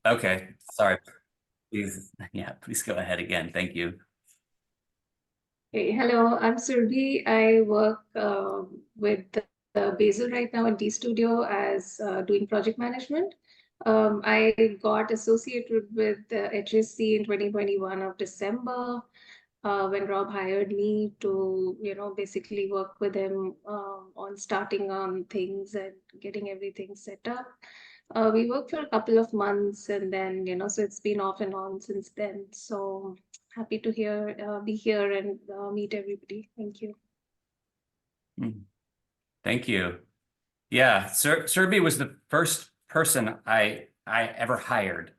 Okay, sorry. Please, yeah, please go ahead again. Thank you. Hey, hello, I'm Surbi. I work with Basil right now at D Studio as doing project management. I got associated with HSC in 2021 of December when Rob hired me to, basically work with him on starting on things and getting everything set up. We worked for a couple of months and then, so it's been off and on since then. So happy to be here and meet everybody. Thank you. Thank you. Yeah, Serby was the first person I ever hired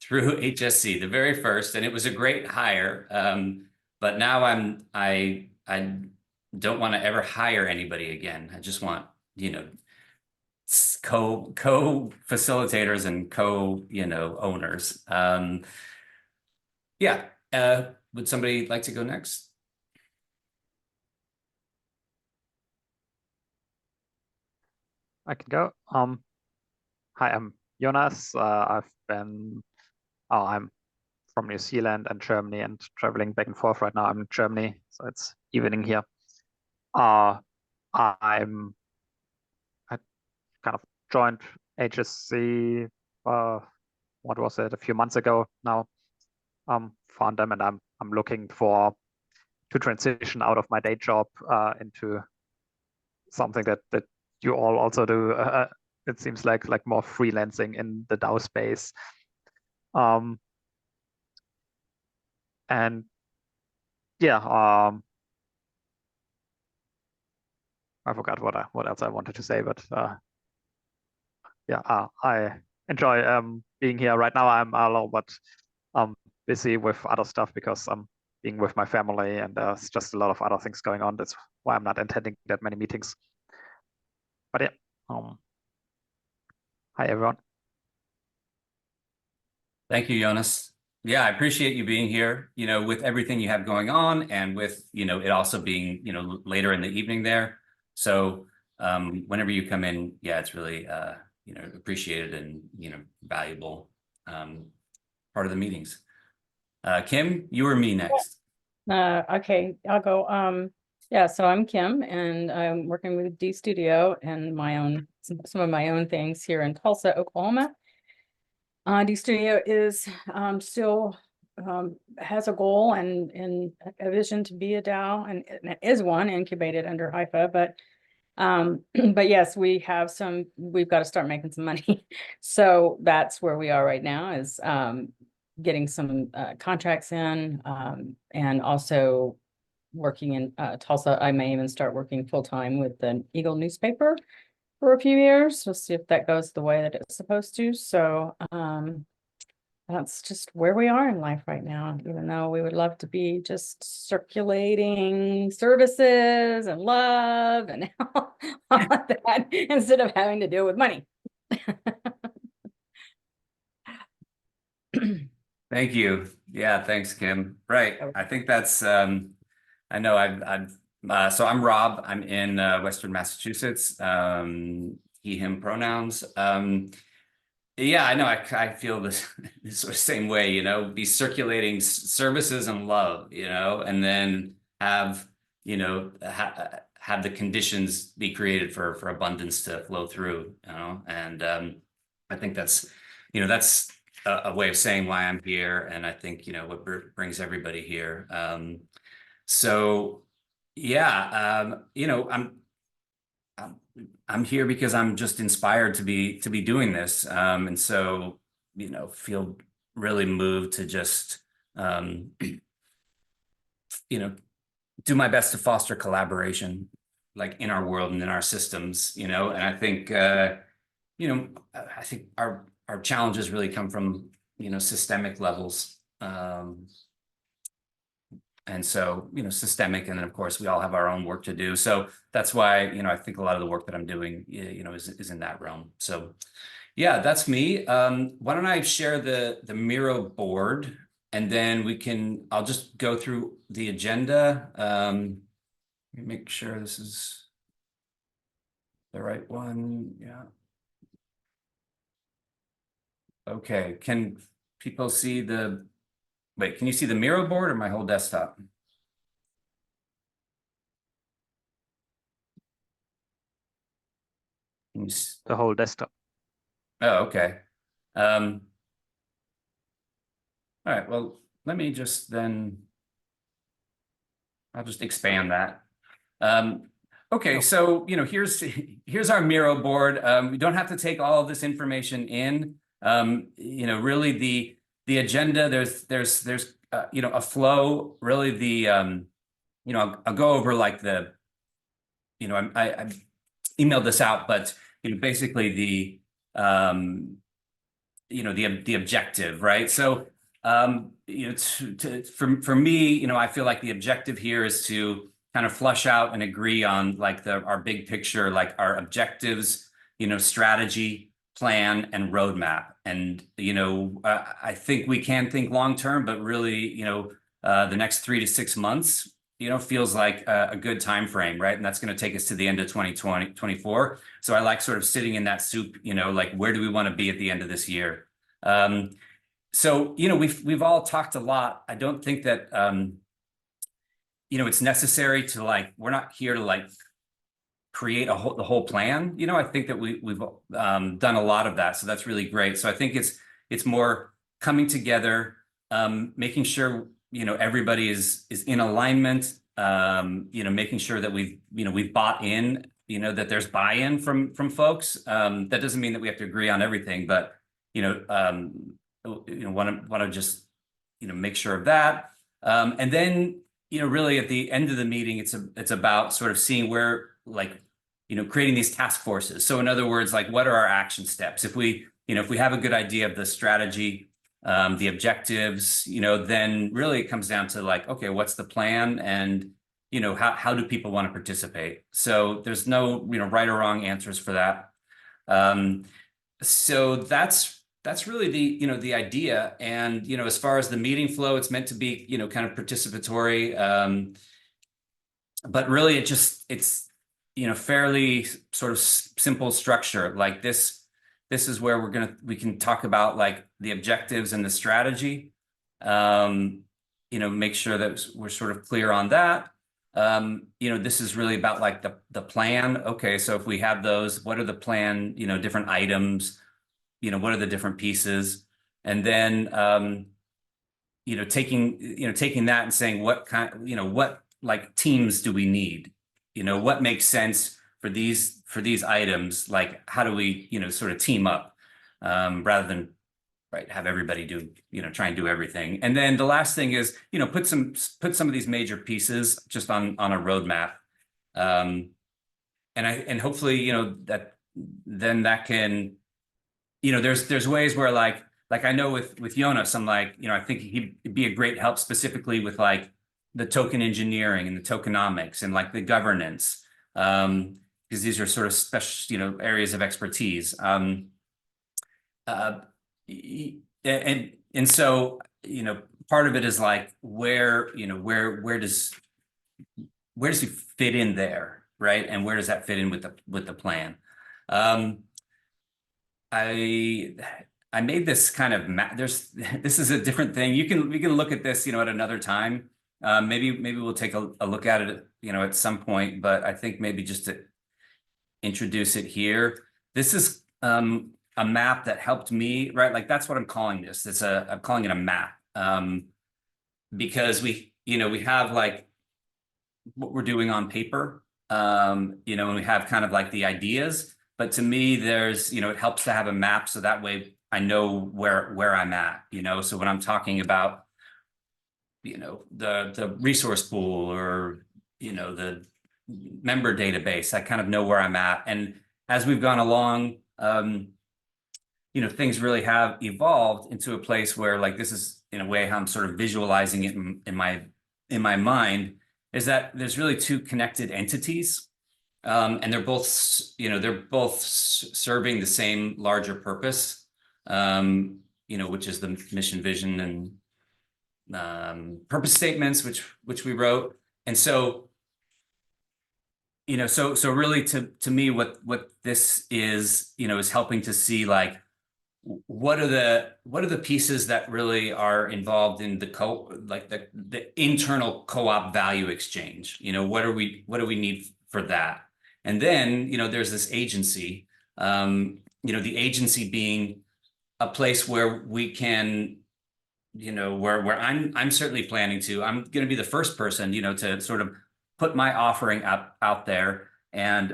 through HSC, the very first, and it was a great hire. But now I don't want to ever hire anybody again. I just want, co-facilitators and owners. Yeah. Would somebody like to go next? I can go. Hi, I'm Jonas. I'm from New Zealand and Germany and traveling back and forth right now. I'm in Germany, so it's evening here. I kind of joined HSC, what was it, a few months ago now. Found them, and I'm looking to transition out of my day job into something that you all also do. It seems like more freelancing in the DAO space. And yeah, I forgot what else I wanted to say, but yeah, I enjoy being here right now. I'm a little bit busy with other stuff because I'm being with my family, and there's just a lot of other things going on. That's why I'm not attending that many meetings. But yeah, hi everyone. Thank you, Jonas. Yeah, I appreciate you being here, with everything you have going on and with, it also being, later in the evening there. So whenever you come in, yeah, it's really, appreciated and, valuable part of the meetings. Kim, you or me next? Okay, I'll go. Yeah, so I'm Kim, and I'm working with D Studio and some of my own things here in Tulsa, Oklahoma. D Studio is still has a goal and a vision to be a DAO, and it is one incubated under HIFA, but yes, we've got to start making some money. So that's where we are right now, is getting some contracts in, and also working in Tulsa. I may even start working full-time with the Eagle newspaper for a few years. We'll see if that goes the way that it's supposed to. So that's just where we are in life right now, even though we would love to be just circulating services and love and all of that instead of having to deal with money. Thank you. Yeah, thanks, Kim. Right. I think that's, I know so I'm Rob. I'm in Western Massachusetts, he, him pronouns. Yeah, I know. I feel this sort of same way, be circulating services and love, and then have, have the conditions be created for abundance to flow through, and I think that's, that's a way of saying why I'm here, and I think, what brings everybody here. So yeah, I'm here because I'm just inspired to be doing this, and so feel really moved to just do my best to foster collaboration, like in our world and in our systems, and I think I think our challenges really come from systemic levels. And so, systemic, and then of course we all have our own work to do. So that's why, I think a lot of the work that I'm doing, is in that realm. So yeah, that's me. Why don't I share the Miro board, and then I'll just go through the agenda. Let me make sure this is the right one. Yeah. Okay, can people see the, wait, can you see the Miro board or my whole desktop? Can you The whole desktop. Oh, okay. All right, well, let me just then, I'll just expand that. Okay, so, here's our Miro board. We don't have to take all of this information in. Really the agenda, there's a flow, really the, I'll go over like the, I emailed this out, but, basically the, the objective, right? So, for me, I feel like the objective here is to kind of flush out and agree on like our big picture, like our objectives, strategy, plan, and roadmap. And, I think we can think long-term, but really, the next 3 to 6 months, feels like a good time frame, right? And that's going to take us to the end of 2024. So I like sort of sitting in that soup, like where do we want to be at the end of this year? So, we've all talked a lot. I don't think that, it's necessary to like, we're not here to like create the whole plan. I think that we've done a lot of that. So that's really great. So I think it's more coming together, making sure, everybody is in alignment, making sure that we've bought in, that there's buy-in from folks. That doesn't mean that we have to agree on everything, but, want to just, make sure of that. And then, really at the end of the meeting, it's about sort of seeing where like, creating these task forces. So in other words, like what are our action steps? If we have a good idea of the strategy, the objectives, then really it comes down to like, okay, what's the plan? And, how do people want to participate? So there's no, right or wrong answers for that. So that's really the idea. And, as far as the meeting flow, it's meant to be, kind of participatory. But really it's, fairly sort of simple structure. Like this is where we can talk about like the objectives and the strategy. Make sure that we're sort of clear on that. This is really about like the plan. Okay, so if we have those, what are the plan, different items, what are the different pieces? And then, taking that and saying what kind, what like teams do we need? What makes sense for these items? Like, how do we, sort of team up, rather than, right, have everybody do, try and do everything. And then the last thing is, put some of these major pieces just on a roadmap. And hopefully, that can, there's ways where like I know with Jonas, I'm like, I think he'd be a great help specifically with like the token engineering and the tokenomics and like the governance, because these are sort of special, areas of expertise. And so, part of it is like where does he fit in there, right? And where does that fit in with the plan? I made this kind of map. This is a different thing. We can look at this, at another time. Maybe we'll take a look at it, at some point. But I think maybe just to introduce it here. This is a map that helped me, right? Like that's what I'm calling this. I'm calling it a map, because we have like what we're doing on paper, and we have kind of like the ideas. But to me, there's, it helps to have a map so that way I know where I'm at, so when I'm talking about, the resource pool or, the member database, I kind of know where I'm at. And as we've gone along, things really have evolved into a place where like, this is in a way how I'm sort of visualizing it in my mind, is that there's really two connected entities. And they're both serving the same larger purpose, which is the mission, vision, and purpose statements, which we wrote. And so, so really to me, what this is, is helping to see like, what are the pieces that really are involved in the the internal co-op value exchange? You know, what do we need for that? And then, you know, there's this agency, you know, the agency being a place where we can, you know, where I'm certainly planning to, I'm going to be the first person, you know, to sort of put my offering out there and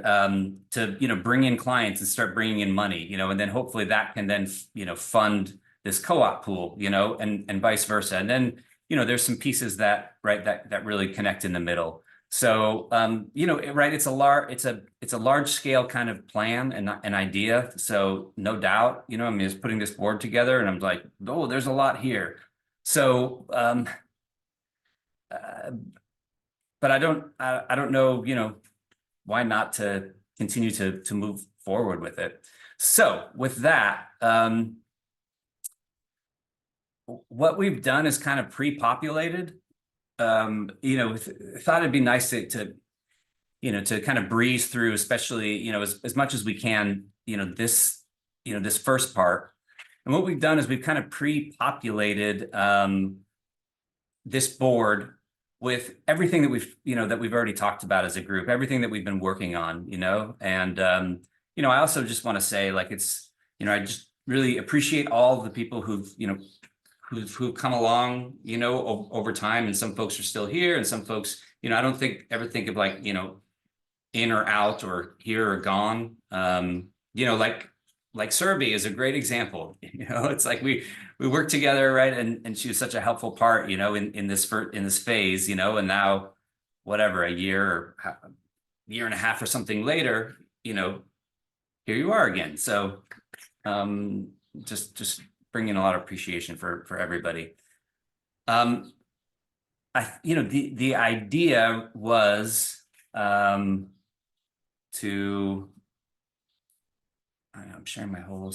to, you know, bring in clients and start bringing in money, you know, and then hopefully that can then, you know, fund this co-op pool, you know, and vice versa. And then, you know, there's some pieces that, right, that really connect in the middle. So, you know, right, it's a large scale kind of plan and an idea. So no doubt, you know, I mean, just putting this board together and I'm like, oh, there's a lot here. So, but I don't know, you know, why not to continue to move forward with it. So with that, what we've done is kind of pre-populated. You know, thought it'd be nice to you know, to kind of breeze through, especially, you know, as much as we can, you know, this first part. And what we've done is we've kind of pre-populated this board with everything that we've already talked about as a group, everything that we've been working on, you know, and you know, I also just want to say, like, it's, you know, I just really appreciate all the people who've who've come along, you know, over time, and some folks are still here, and some folks, you know, I don't ever think of, like, you know, in or out or here or gone. You know, like Surby is a great example. You know, it's like we worked together, right? And she was such a helpful part, you know, in this phase, you know, and now whatever, a year and a half or something later, you know, here you are again. So just bringing a lot of appreciation for everybody. You know, the idea was to, I'm sharing my whole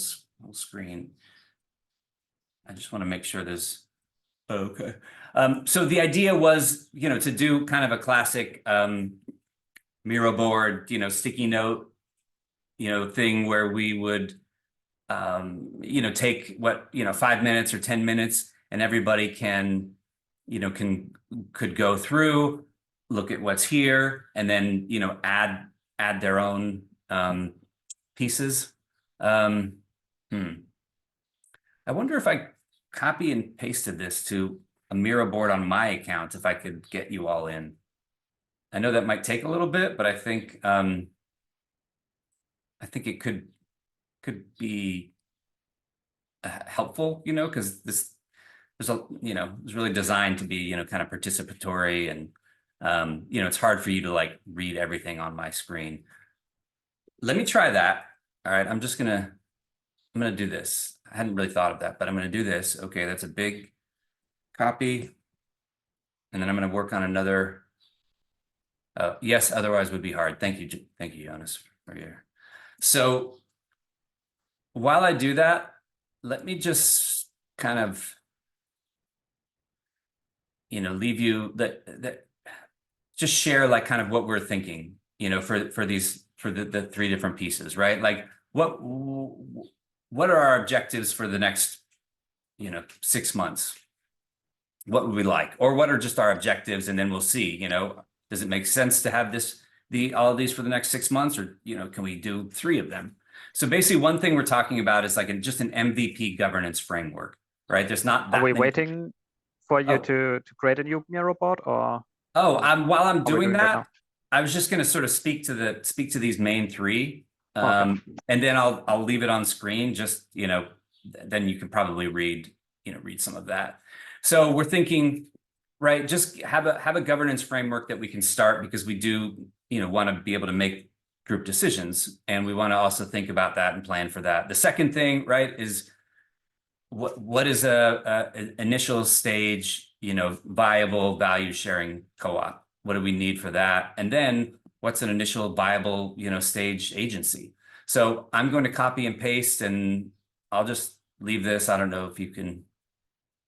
screen. I just want to make sure there's, okay. So the idea was, you know, to do kind of a classic Miro board, you know, sticky note, you know, thing where we would, you know, take 5 minutes or 10 minutes, and everybody can, you know, could go through, look at what's here, and then, you know, add their own pieces. I wonder if I copy and pasted this to a Miro board on my account, if I could get you all in. I know that might take a little bit, but I think it could be helpful, you know, because it's really designed to be, you know, kind of participatory, and you know, it's hard for you to, like, read everything on my screen. Let me try that. All right, I'm gonna do this. I hadn't really thought of that, but I'm gonna do this. Okay, that's a big copy. And then I'm gonna work on another. Yes, otherwise would be hard. Thank you, Jonas, for your. So while I do that, let me just kind of, you know, leave you that just share, like, kind of what we're thinking, you know, for the three different pieces, right? Like, what are our objectives for the next, you know, 6 months? What would we like, or what are just our objectives? And then we'll see, you know, does it make sense to have all of these for the next 6 months, or, you know, can we do 3 of them? So basically, one thing we're talking about is like just an MVP governance framework, right? There's not that Are we many. waiting for you to create a new Miro board, or? Oh, while I'm doing doing that that, now? I was just going to sort of speak to these main 3, Okay. and then I'll leave it on screen. Just, you know, then you can probably read some of that. So we're thinking, right, just have a governance framework that we can start, because we do, you know, want to be able to make group decisions, and we want to also think about that and plan for that. The second thing, right, is what is a initial stage, you know, viable value sharing co-op? What do we need for that? And then what's an initial viable, you know, stage agency? So I'm going to copy and paste, and I'll just leave this. I don't know if you can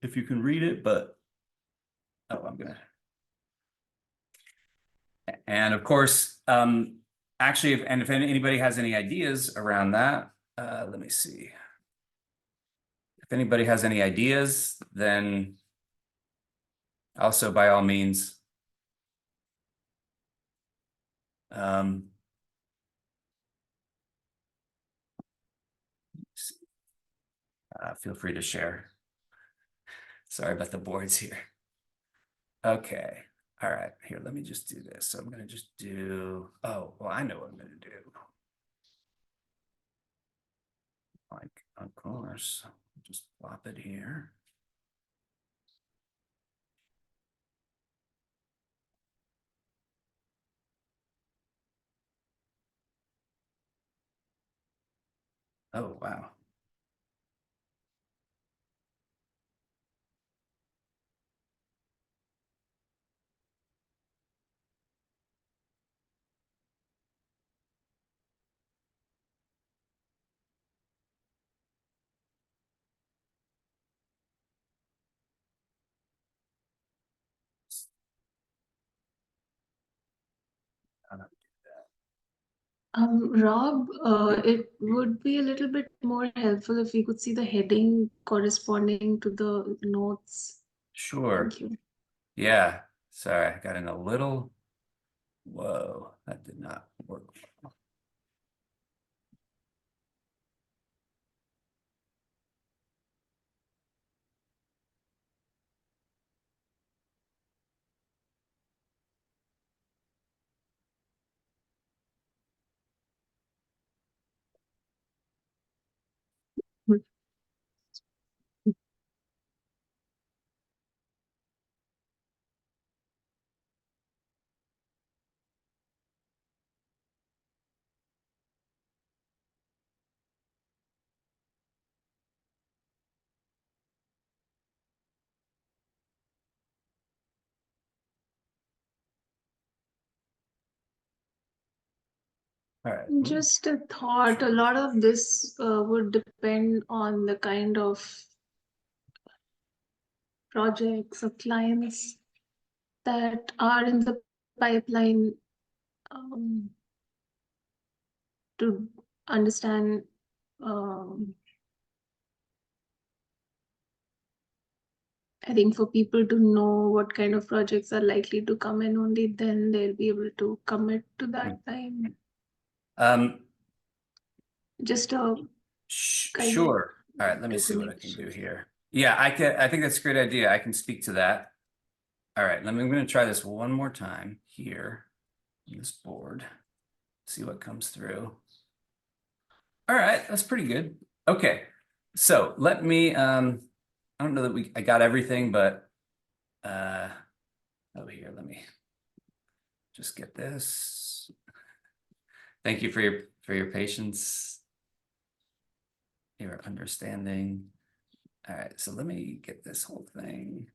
read it, but I'm gonna. And of course, actually, if anybody has any ideas around that, let me see. if anybody has any ideas, then also by all means. Feel free to share. Sorry about the boards here. Okay. All right. Here, let me just do this. So I'm going to just do, oh, well, I know what I'm going to do. Like, of course, just plop it here. Oh, wow. Rob, it would be a little bit more helpful if we could see the heading corresponding to the notes. Sure. Thank you. Yeah. Sorry, I got in a little. Whoa, that did not work. All right. Just a thought, a lot of this would depend on the kind of projects or clients that are in the pipeline, to understand I think for people to know what kind of projects are likely to come in, only then they'll be able to commit to that time. Just a kind of Sure. All right, let me see what I can do here. Yeah, I think that's a great idea. I can speak to that. All right, I'm going to try this one more time here on this board. See what comes through. All right, that's pretty good. Okay, so let me, I don't know that I got everything, but over here, let me just get this. Thank you for your patience, your understanding. All right, so let me get this whole thing.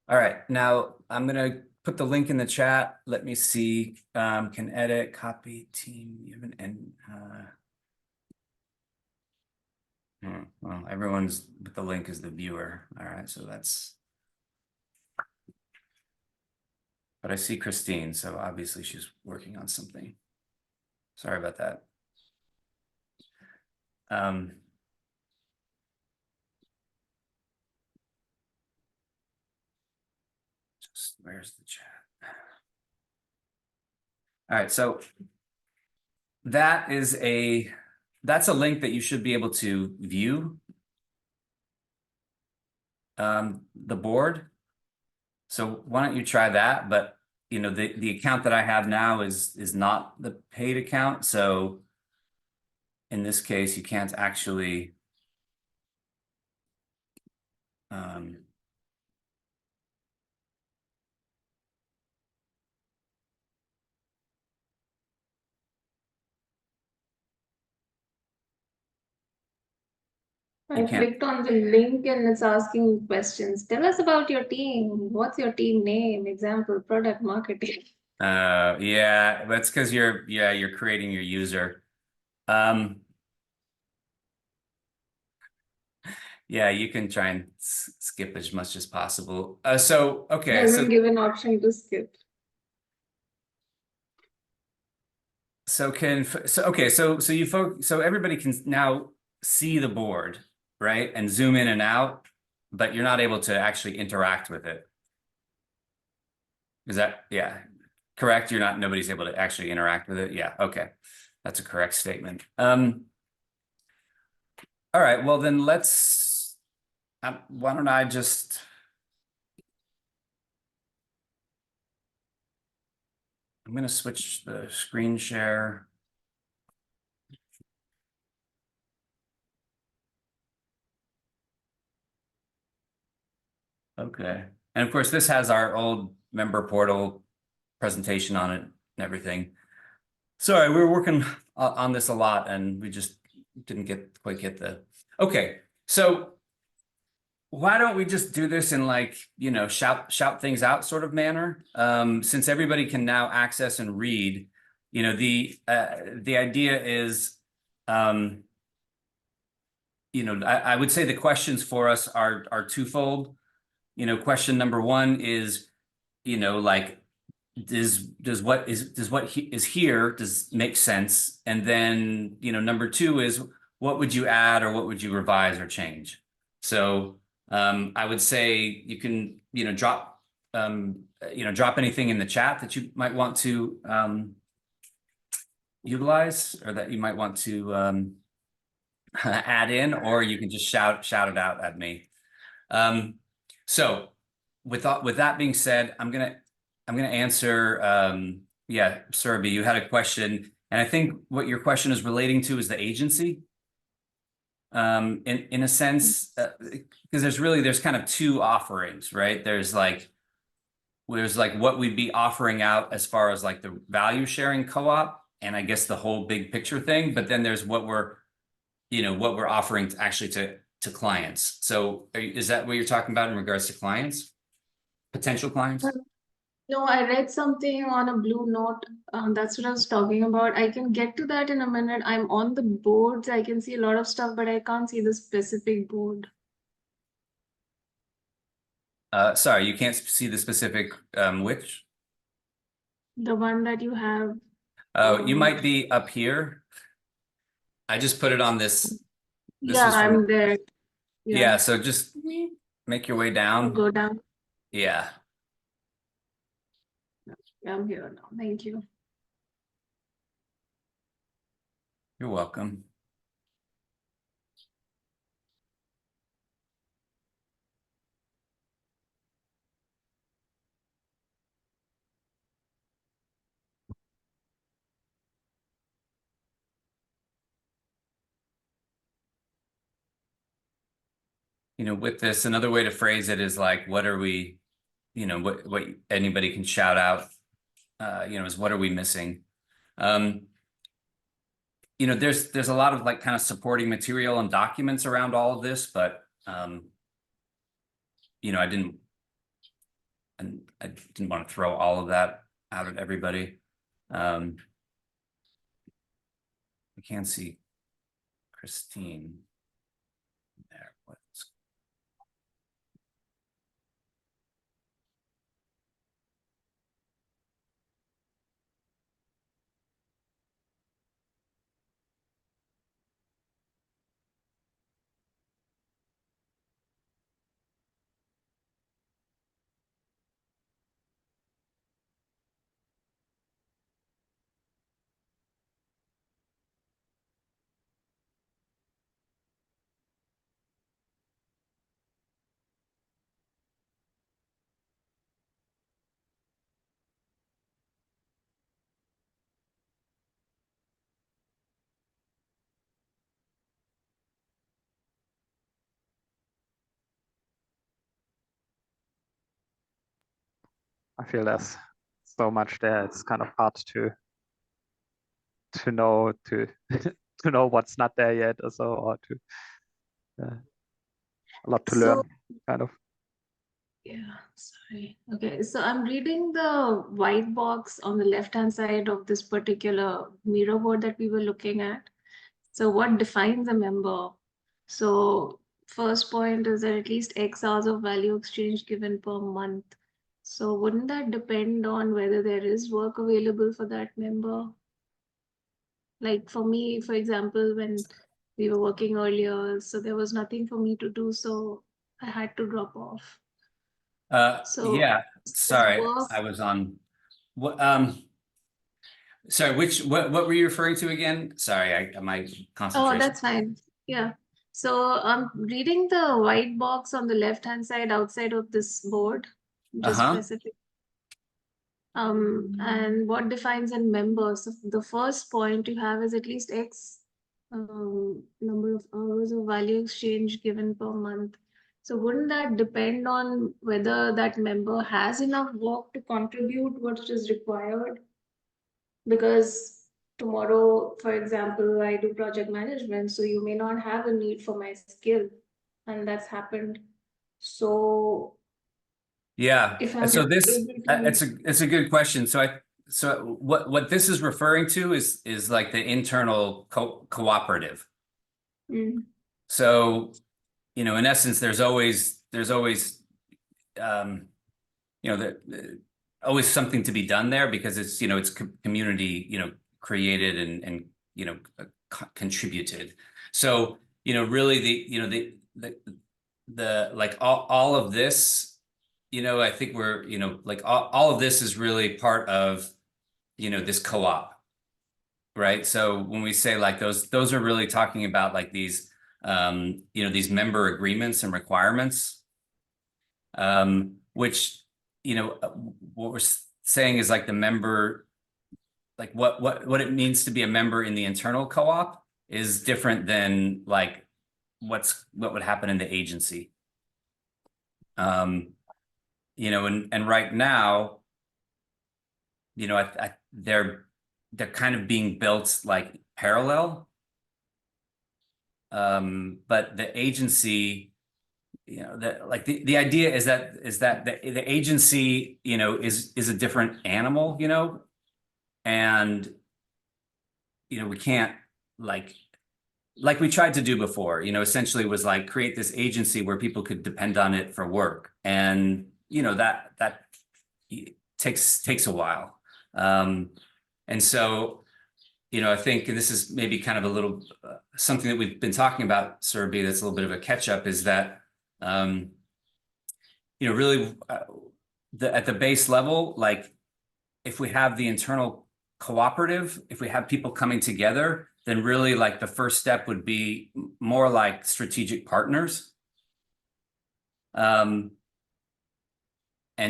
All right, now I'm gonna put the link in the chat. Let me see, can edit, copy, team, you have an end. Well, everyone's, but the link is the viewer. All right, so that's, but I see Christine, so obviously she's working on something. Sorry about that. Just, where's the chat? All right, so that's a link that you should be able to view the board. So why don't you try that? But you know, the account that I have now is not the paid account. So in this case, you can't actually I clicked on the link and it's asking questions. Tell us about your team. What's your team name? Example, product marketing. Yeah, that's because you're creating your user. Yeah, you can try and skip as much as possible. So okay, Doesn't give an option to skip. So so you folks, so everybody can now see the board, right? And zoom in and out, but you're not able to actually interact with it. Is that, yeah, correct? Nobody's able to actually interact with it. Yeah, okay. That's a correct statement. All right, well then let's, why don't I just, I'm going to switch the screen share. Okay. And of course, this has our old member portal presentation on it and everything. Sorry, we were working on this a lot and we just didn't quite get the, okay. So why don't we just do this in like, you know, shout things out sort of manner? Since everybody can now access and read, you know, the idea is, you know, I would say the questions for us are twofold. You know, question number one is, you know, like, does what is here does make sense? And then, you know, number two is, what would you add or what would you revise or change? So I would say you can, you know, drop anything in the chat that you might want to utilize or that you might want to add in, or you can just shout it out at me. So with that being said, I'm gonna answer. Yeah, Surabhi, you had a question, and I think what your question is relating to is the agency. In a sense, because there's kind of two offerings, right? There's like what we'd be offering out as far as like the value sharing co-op, and I guess the whole big picture thing. But then there's what we're offering to clients. So is that what you're talking about in regards to clients, potential clients? No, I read something on a blue note. That's what I was talking about. I can get to that in a minute. I'm on the boards. I can see a lot of stuff, but I can't see the specific board. Sorry, you can't see the specific which? The one that you have. Oh, you might be up here. I just put it on this. Yeah, I'm there. Yeah, so just make your way down. Go down. Yeah. I'm here now. Thank you. You're welcome. You know, with this, another way to phrase it is like, what are we, you know, what anybody can shout out, you know, is what are we missing? You know, there's a lot of like kind of supporting material and documents around all of this, but you know, I didn't want to throw all of that out at everybody. I can't see Christine there. What's I feel there's so much there. It's kind of hard to know to know what's not there yet, or so, or to a lot to learn, kind of. Yeah, sorry. Okay, so I'm reading the white box on the left-hand side of this particular mirror board that we were looking at. So what defines a member? So first point is that at least X hours of value exchange given per month. So wouldn't that depend on whether there is work available for that member? Like for me, for example, when we were working earlier, so there was nothing for me to do, so I had to drop off. So Yeah, sorry, work. I was on, what, sorry, what were you referring to again? Sorry, my Oh, concentration. that's fine. Yeah. So I'm reading the white box on the left-hand side outside of this board, just specific. And what defines a member? So the first point you have is at least X number of hours of value exchange given per month. So wouldn't that depend on whether that member has enough work to contribute what is required? Because tomorrow, for example, I do project management, so you may not have a need for my skill, and that's happened. So Yeah, if I'm and so this, able to, it's a good question. So what this is referring to is like the internal cooperative. Mm, So, in essence, there's always always something to be done there because it's, it's community, created and contributed. So, really the like all of this, I think we're, like all of this is really part of, this co-op, right? So when we say like those are really talking about like these, these member agreements and requirements, which, what we're saying is like the member, like what it means to be a member in the internal co-op is different than like what would happen in the agency. And right now, they're kind of being built like parallel. But the agency, the idea is that the agency, is a different animal, and we can't like we tried to do before, essentially was like create this agency where people could depend on it for work, and that takes a while. And so, I think, and this is maybe kind of a little something that we've been talking about, Surabhi, that's a little bit of a catch up, is that really at the base level, like if we have the internal cooperative, if we have people coming together, then really like the first step would be more like strategic partners. And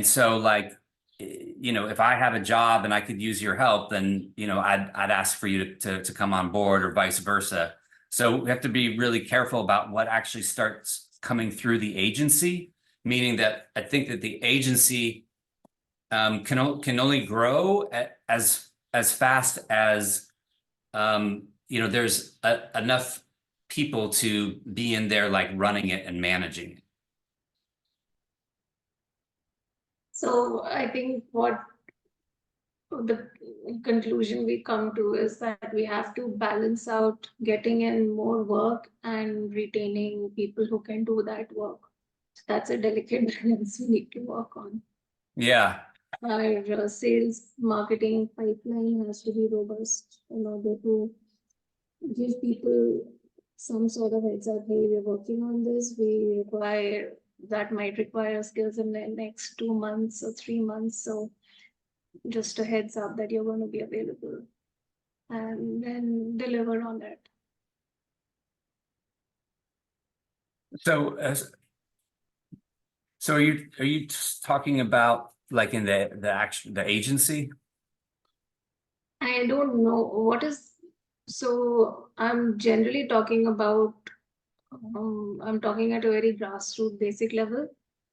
so like, if I have a job and I could use your help, then, I'd ask for you to come on board or vice versa. So we have to be really careful about what actually starts coming through the agency, meaning that I think that the agency can only grow as fast as, there's enough people to be in there, like running it and managing it. so I think what the conclusion we come to is that we have to balance out getting in more work and retaining people who can do that work. So that's a delicate balance we need to work on. Yeah. Our sales marketing pipeline has to be robust in order to give people some sort of heads up. Hey, we're working on this. That might require skills in the next 2 months or 3 months. So just a heads up that you're going to be available, and then deliver on it. So, so are you talking about like in the agency? I don't know what is. So I'm generally talking about. I'm talking at a very grassroots, basic level.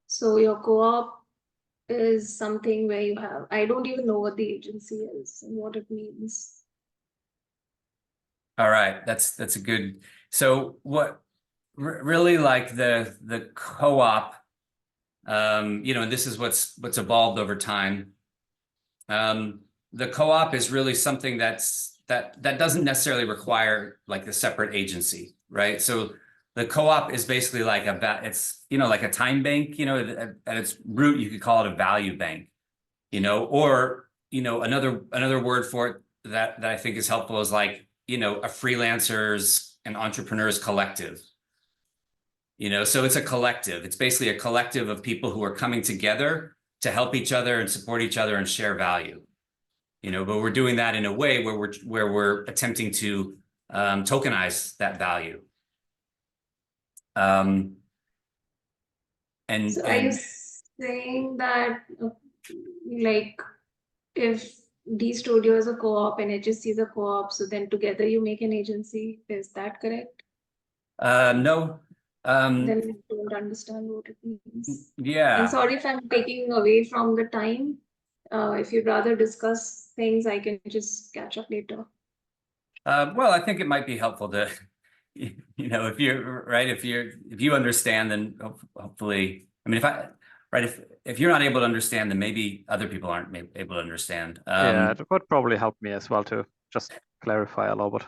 So your co-op is something where you have. I don't even know what the agency is and what it means. All right, that's a good. So what really like the co-op, and this is what's evolved over time. The co-op is really something that doesn't necessarily require like the separate agency, right? So the co-op is basically like it's like a time bank, at its root you could call it a value bank, or another word for it that I think is helpful is like a freelancers and entrepreneurs collective. So it's a collective. It's basically a collective of people who are coming together to help each other and support each other and share value. But we're doing that in a way where we're attempting to tokenize that value. And So are you saying that like if D Studio is a co-op and HSC is a co-op, so then together you make an agency? Is that correct? no. Then I don't understand what it means. Yeah. And sorry if I'm taking away from the time. If you'd rather discuss things, I can just catch up later. Well, I think it might be helpful to, if you're right, if you understand, then hopefully, I mean, if you're not able to understand, then maybe other people aren't able to understand. Yeah, it would probably help me as well to just clarify a little bit.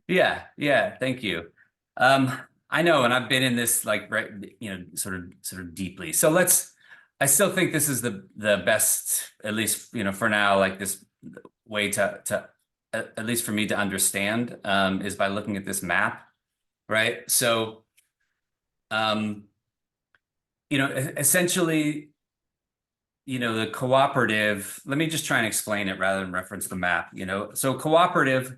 Yeah, thank you. I know, and I've been in this sort of deeply. So I still think this is the best, at least, for now, like this way to at least for me to understand, is by looking at this map, right? So, essentially, the cooperative, let me just try and explain it rather than reference the map, so cooperative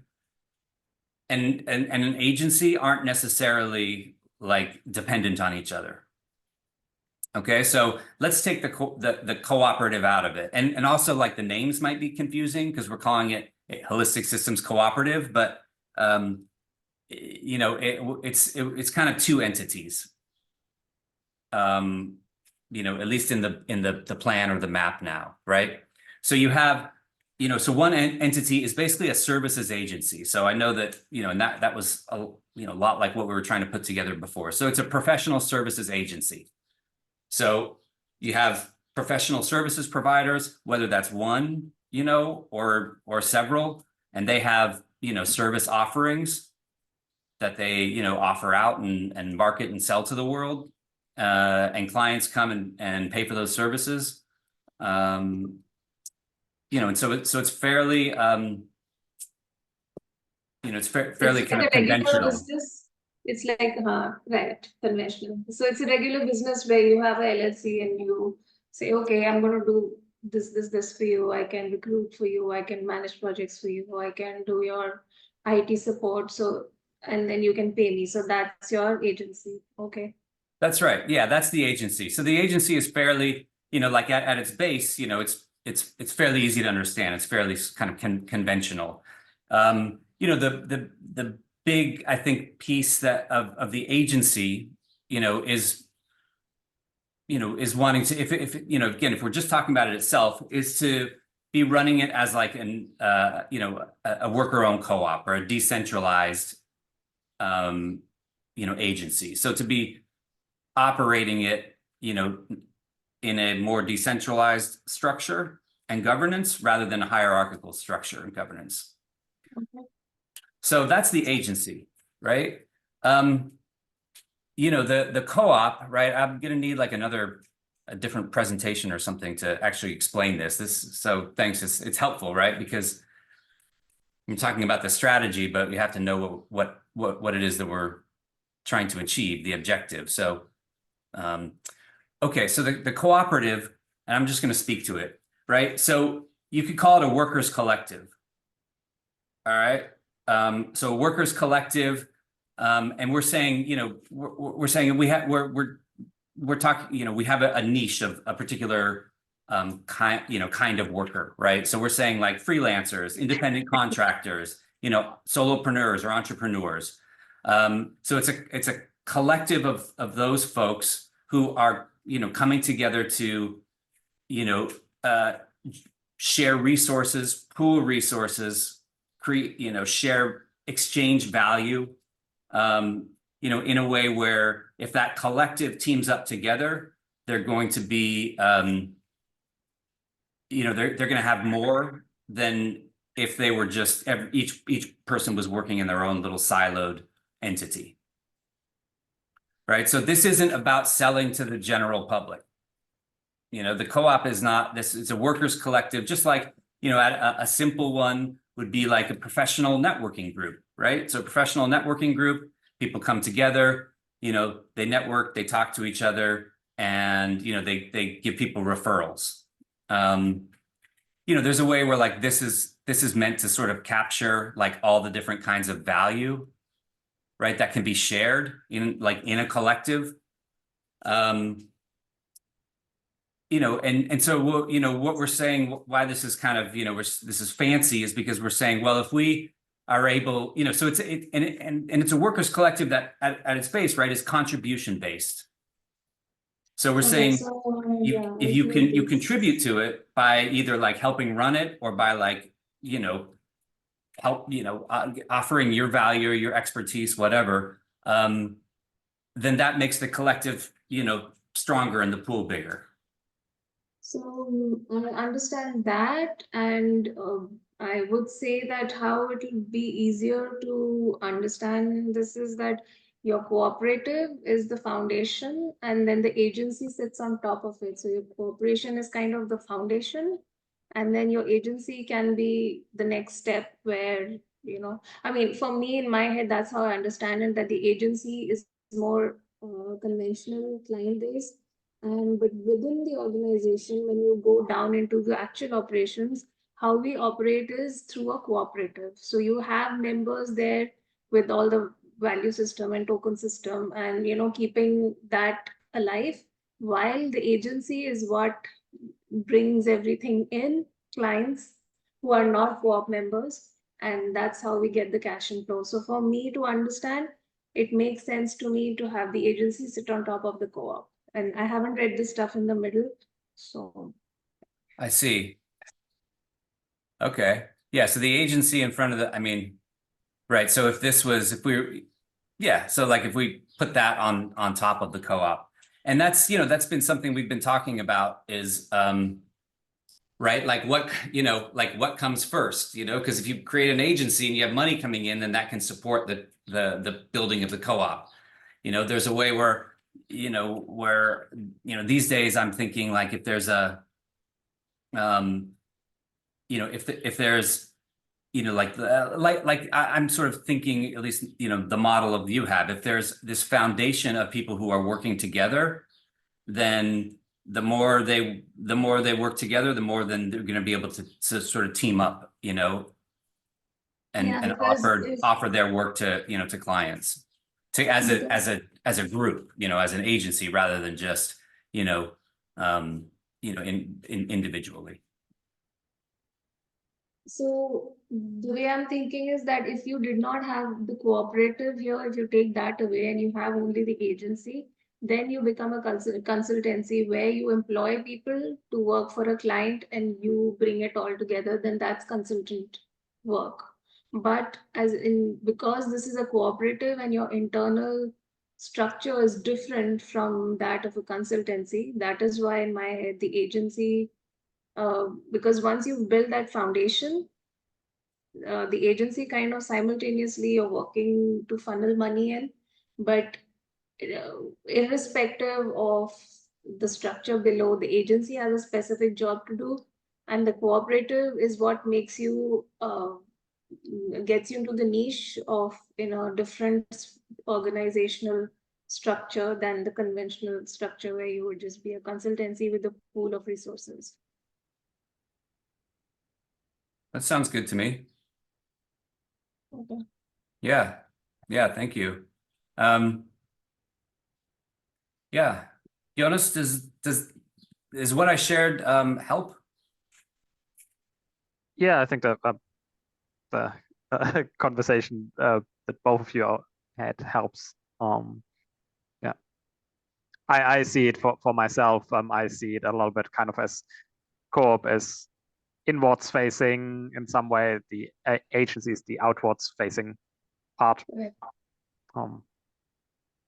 and an agency aren't necessarily like dependent on each other. Okay, so let's take the cooperative out of it, and also like the names might be confusing because we're calling it Holistic Systems Cooperative, but it's kind of two entities. At least in the plan or the map now, right? So you have, so one entity is basically a services agency. So I know that, and that was a lot like what we were trying to put together before. So it's a professional services agency. So you have professional services providers, whether that's one, or several, and they have, service offerings that they, offer out and market and sell to the world. And clients come and pay for those services. And so it's fairly, it's fairly It's kind like of a regular conventional. business. It's like, right, conventional. So it's a regular business where you have a LLC and you say, okay, I'm going to do this for you. I can recruit for you. I can manage projects for you. I can do your IT support. So, and then you can pay me. So that's your agency. Okay. That's right. Yeah, that's the agency. So the agency is fairly, like at its base, it's fairly easy to understand. It's fairly kind of conventional. The big, I think, piece that of the agency, is wanting to, if again, if we're just talking about it itself, is to be running it as like a worker-owned co-op or a decentralized, agency. So to be operating it, in a more decentralized structure and governance rather than a hierarchical structure and governance. Okay. So that's the agency, right? The co-op, right? I'm gonna need like a different presentation or something to actually explain this. So thanks, it's helpful, right? Because I'm talking about the strategy, but we have to know what it is that we're trying to achieve, the objective. So, okay, so the cooperative, and I'm just going to speak to it, right? So you could call it a workers' collective. All right. So a workers' collective, and we're saying, we're saying we're talking, we have a niche of a particular kind of worker, right? So we're saying like freelancers, independent contractors, solopreneurs or entrepreneurs. So it's a collective of those folks who are, coming together to, share resources, pool resources, create, share, exchange value, in a way where if that collective teams up together, they're going to be, they're going to have more than if they were just each person was working in their own little siloed entity. Right. So this isn't about selling to the general public. The co-op is not this, it's a workers collective, just like, at a simple one would be like a professional networking group, right? So professional networking group, people come together, they network, they talk to each other, and, they give people referrals. There's a way where like this is meant to sort of capture like all the different kinds of value, right, that can be shared in a collective. And so what we're saying, why this is kind of this is fancy, is because we're saying, well, if we are able, so it's it's a workers collective that at its base, right, is contribution based. So we're saying, if you contribute to it by either like helping run it, or by like help offering your value or your expertise, whatever, then that makes the collective stronger and the pool bigger. So I understand that, and I would say that how it will be easier to understand this is that your cooperative is the foundation, and then the agency sits on top of it. So your cooperation is kind of the foundation, and then your agency can be the next step where, I mean, for me in my head, that's how I understand it, that the agency is more conventional client based. But within the organization, when you go down into the actual operations, how we operate is through a cooperative. So you have members there with all the value system and token system, and keeping that alive, while the agency is what brings everything in, clients who are not co-op members, and that's how we get the cash inflow. So for me to understand, it makes sense to me to have the agency sit on top of the co-op. And I haven't read this stuff in the middle, so. I see. Okay. Yeah. So the agency in front of right. So if we put that on top of the co-op, and that's been something we've been talking about is, right. Like what comes first, because if you create an agency and you have money coming in, then that can support the building of the co-op. There's a way where, these days I'm thinking like if there's if there's, I'm sort of thinking, at least, the model of you have, if there's this foundation of people who are working together, then the more they work together, the more then they're going to be able to sort of team up, and offer their work to, to clients, as a group, as an agency, rather than just, individually. So the way I'm thinking is that if you did not have the cooperative here, if you take that away and you have only the agency, then you become a consultancy where you employ people to work for a client and you bring it all together, then that's consultant work. But because this is a cooperative and your internal structure is different from that of a consultancy, that is why in my head, the agency, because once you've built that foundation, the agency kind of simultaneously you're working to funnel money in, but irrespective of the structure below, the agency has a specific job to do, and the cooperative is what makes you gets you into the niche of different organizational structure than the conventional structure where you would just be a consultancy with a pool of resources. That sounds good to me. Okay. Yeah. Thank you. Yeah, Jonas, does what I shared help? Yeah, I think that the conversation that both of you had helps. Yeah, I see it for myself. I see it a little bit kind of as co-op as inwards facing in some way. The agency is the outwards facing part. Okay.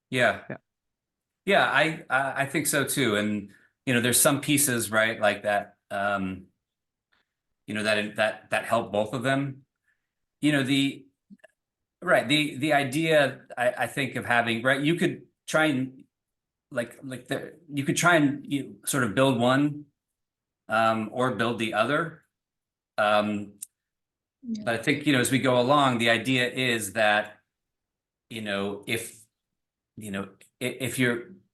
Yeah, I think so too. And there's some pieces, right, like that, that help both of them. The idea I think of having, right, you could try and you could try and sort of build one or build the other. But I think, as we go along, the idea is that, if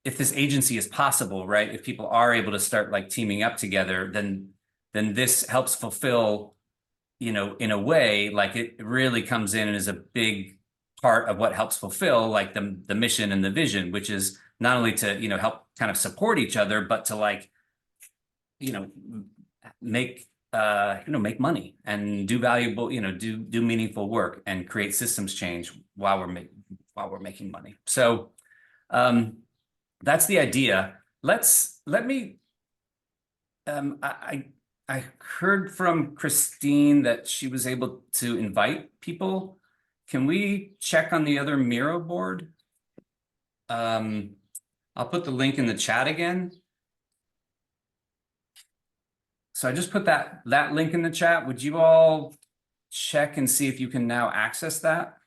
if this agency is possible, right? If people are able to start like teaming up together, then this helps fulfill, in a way, like it really comes in and is a big part of what helps fulfill like the mission and the vision, which is not only to, help kind of support each other, but to like, make make money and do valuable, do meaningful work and create systems change while we're making money. So that's the idea. Let me I heard from Christine that she was able to invite people. Can we check on the other Miro board? I'll put the link in the chat again. So I just put that link in the chat. Would you all check and see if you can now access that?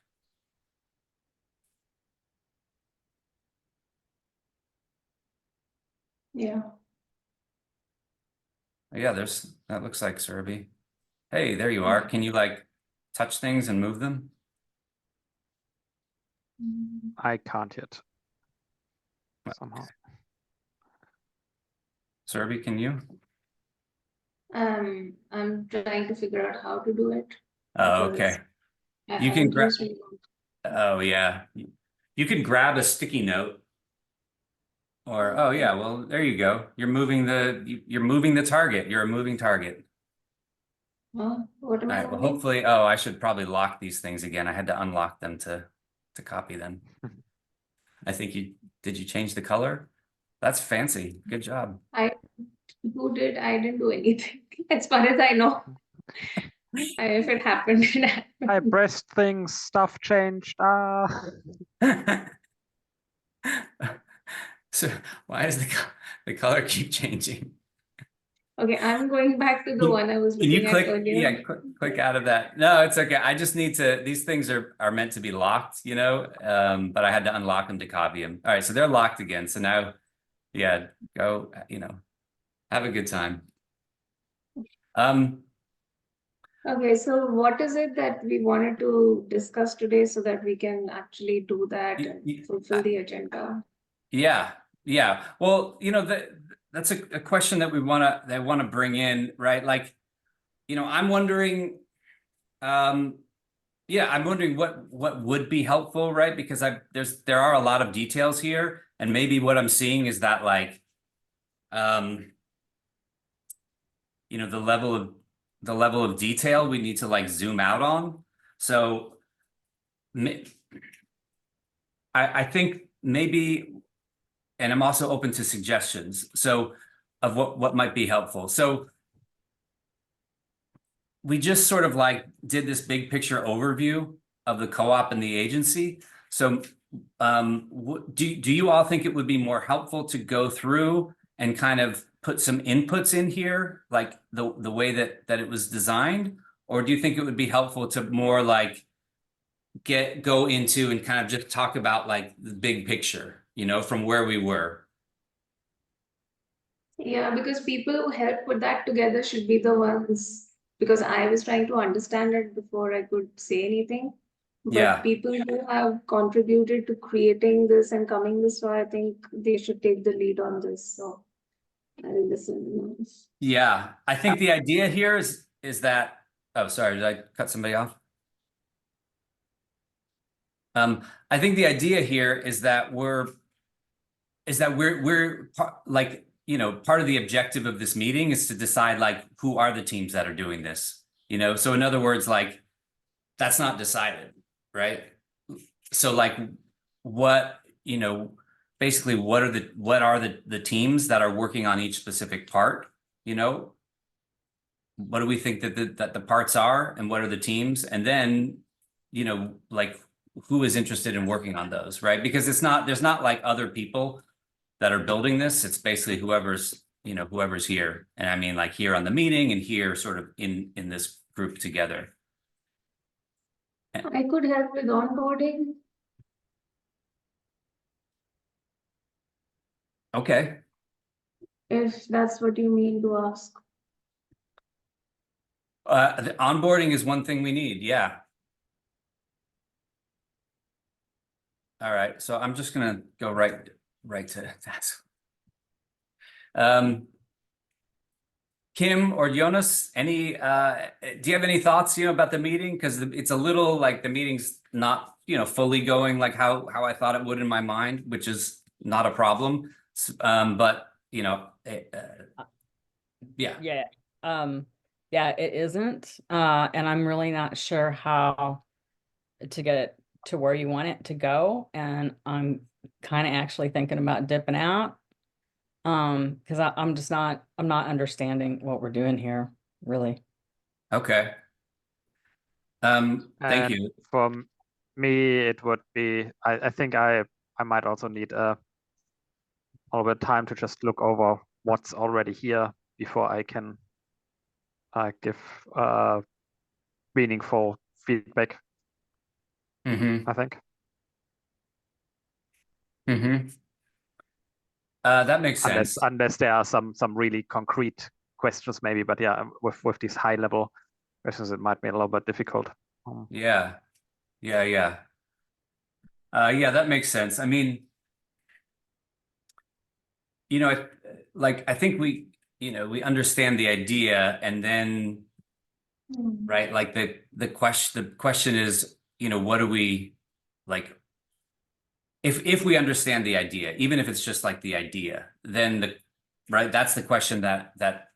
Yeah. Yeah, that looks like Surabhi. Hey, there you are. Can you like touch things and move them? I can't yet. Somehow. Surabhi, can you? I'm trying to figure out how to do it. Oh, because okay. I You can haven't grab. used it. Oh, yeah. You can grab a sticky note. Or, oh yeah, well, there you go. You're moving the target. You're a moving target. Huh? What am All I right, well, moving? hopefully, oh, I should probably lock these things again. I had to unlock them to copy them. I think did you change the color? That's fancy. Good job. Who did? I didn't do anything. As far as I know. If it happened, it happened. I pressed things, stuff changed. So why does the color keep changing? Okay, I'm going back to the one I was Can you looking at click? earlier. Yeah, click out of that. No, it's okay. I just need to. These things are meant to be locked, but I had to unlock them to copy them. All right, so they're locked again. So now, yeah, go. Have a good time. Okay, so what is it that we wanted to discuss today so that we can actually do that and fulfill the agenda? Yeah. Well, that's a question that I want to bring in, right? Like, I'm wondering, I'm wondering what would be helpful, right? Because there are a lot of details here, and maybe what I'm seeing is that like, the level of detail we need to like zoom out on. So I think maybe, and I'm also open to suggestions. So of what might be helpful. So we just sort of like did this big picture overview of the co-op and the agency. So do you all think it would be more helpful to go through and kind of put some inputs in here, like the way that it was designed? Or do you think it would be helpful to more like go into and kind of just talk about like the big picture, from where we were? Yeah, because people who help put that together should be the ones, because I was trying to understand it before I could say anything. Yeah. But people who have contributed to creating this and coming this far, I think they should take the lead on this. So I'll listen. Yeah, I think the idea here is that, oh, sorry, did I cut somebody off? I think the idea here is that we're like, part of the objective of this meeting is to decide like who are the teams that are doing this, so in other words, like that's not decided, right? So like what, basically what are the teams that are working on each specific part, what do we think that the parts are, and what are the teams, and then like who is interested in working on those, right? Because there's not like other people that are building this. It's basically whoever's here, and I mean like here on the meeting and here sort of in this group together. I could help with onboarding. Okay. If that's what you mean to ask. The onboarding is one thing we need, yeah. All right, so I'm just gonna go right to that. Kim or Jonas, do you have any thoughts, about the meeting? Because it's a little like the meeting's not, fully going like how I thought it would in my mind, which is not a problem. But yeah. Yeah. Yeah, it isn't. And I'm really not sure how to get it to where you want it to go. And I'm kind of actually thinking about dipping out. Because I'm not understanding what we're doing here, really. Okay. Thank And you. for me, it would be, I think I might also need a little bit of time to just look over what's already here before I can give meaningful feedback, Mm-hmm. I think. Mm-hmm. That makes sense. Unless there are some really concrete questions maybe, but yeah, with these high level questions, it might be a little bit difficult. Yeah. Yeah, that makes sense. I mean, I think we understand the idea, and then, right, like the question is, what do we like? If we understand the idea, even if it's just like the idea, then that's the question that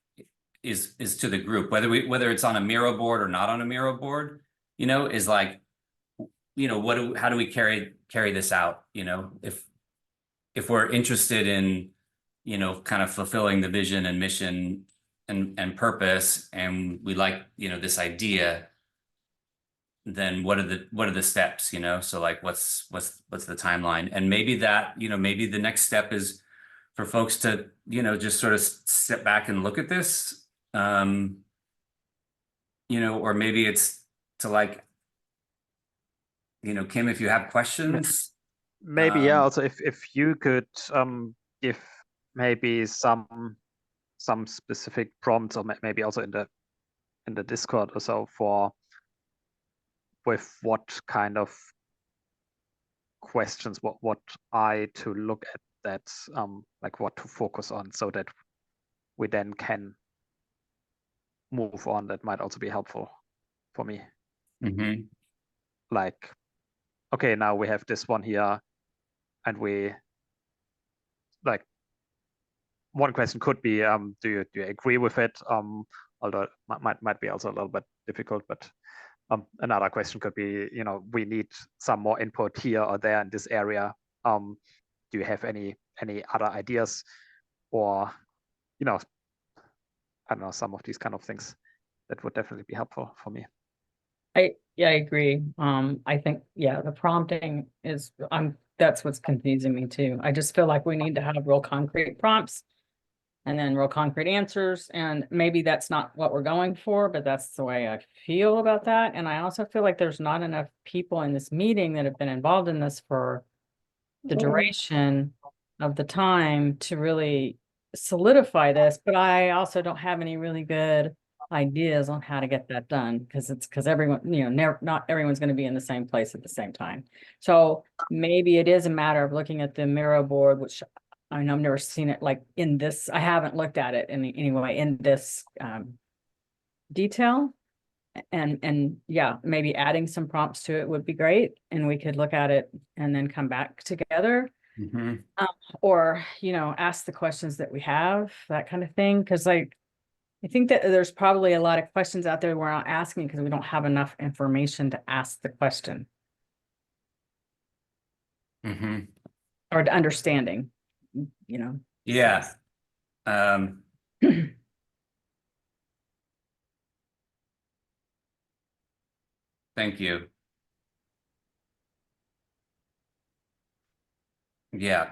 is to the group, whether it's on a Miro board or not on a Miro board, is like, how do we carry this out? If we're interested in, kind of fulfilling the vision and mission and purpose, and we like, this idea, then what are the steps, so like what's the timeline? And maybe that, maybe the next step is for folks to, just sort of step back and look at this, or maybe it's to like, Kim, if you have questions. Maybe yeah. Also, if you could give maybe some specific prompts, or maybe also in the Discord or so, for with what kind of questions, what I to look at, that like what to focus on, so that we then can move on. That might also be helpful for me. Mm-hmm. Like, okay, now we have this one here, and we like, one question could be, do you agree with it? Although it might be also a little bit difficult, but another question could be, we need some more input here or there in this area. Do you have any other ideas, or I don't know, some of these kind of things that would definitely be helpful for me. I agree. I think, yeah, the prompting is, that's what's confusing me too. I just feel like we need to have real concrete prompts and then real concrete answers. And maybe that's not what we're going for, but that's the way I feel about that. And I also feel like there's not enough people in this meeting that have been involved in this for the duration of the time to really solidify this. But I also don't have any really good ideas on how to get that done, because everyone, not everyone's going to be in the same place at the same time. So maybe it is a matter of looking at the Miro board, which I mean, I've never seen it like in this. I haven't looked at it anyway in this detail, and yeah, maybe adding some prompts to it would be great, and we could look at it and then come back together. Mm-hmm. Or ask the questions that we have, that kind of thing, because I think that there's probably a lot of questions out there we're not asking because we don't have enough information to ask the question. Mm-hmm. Or to understanding, Yeah. Thank you. Yeah.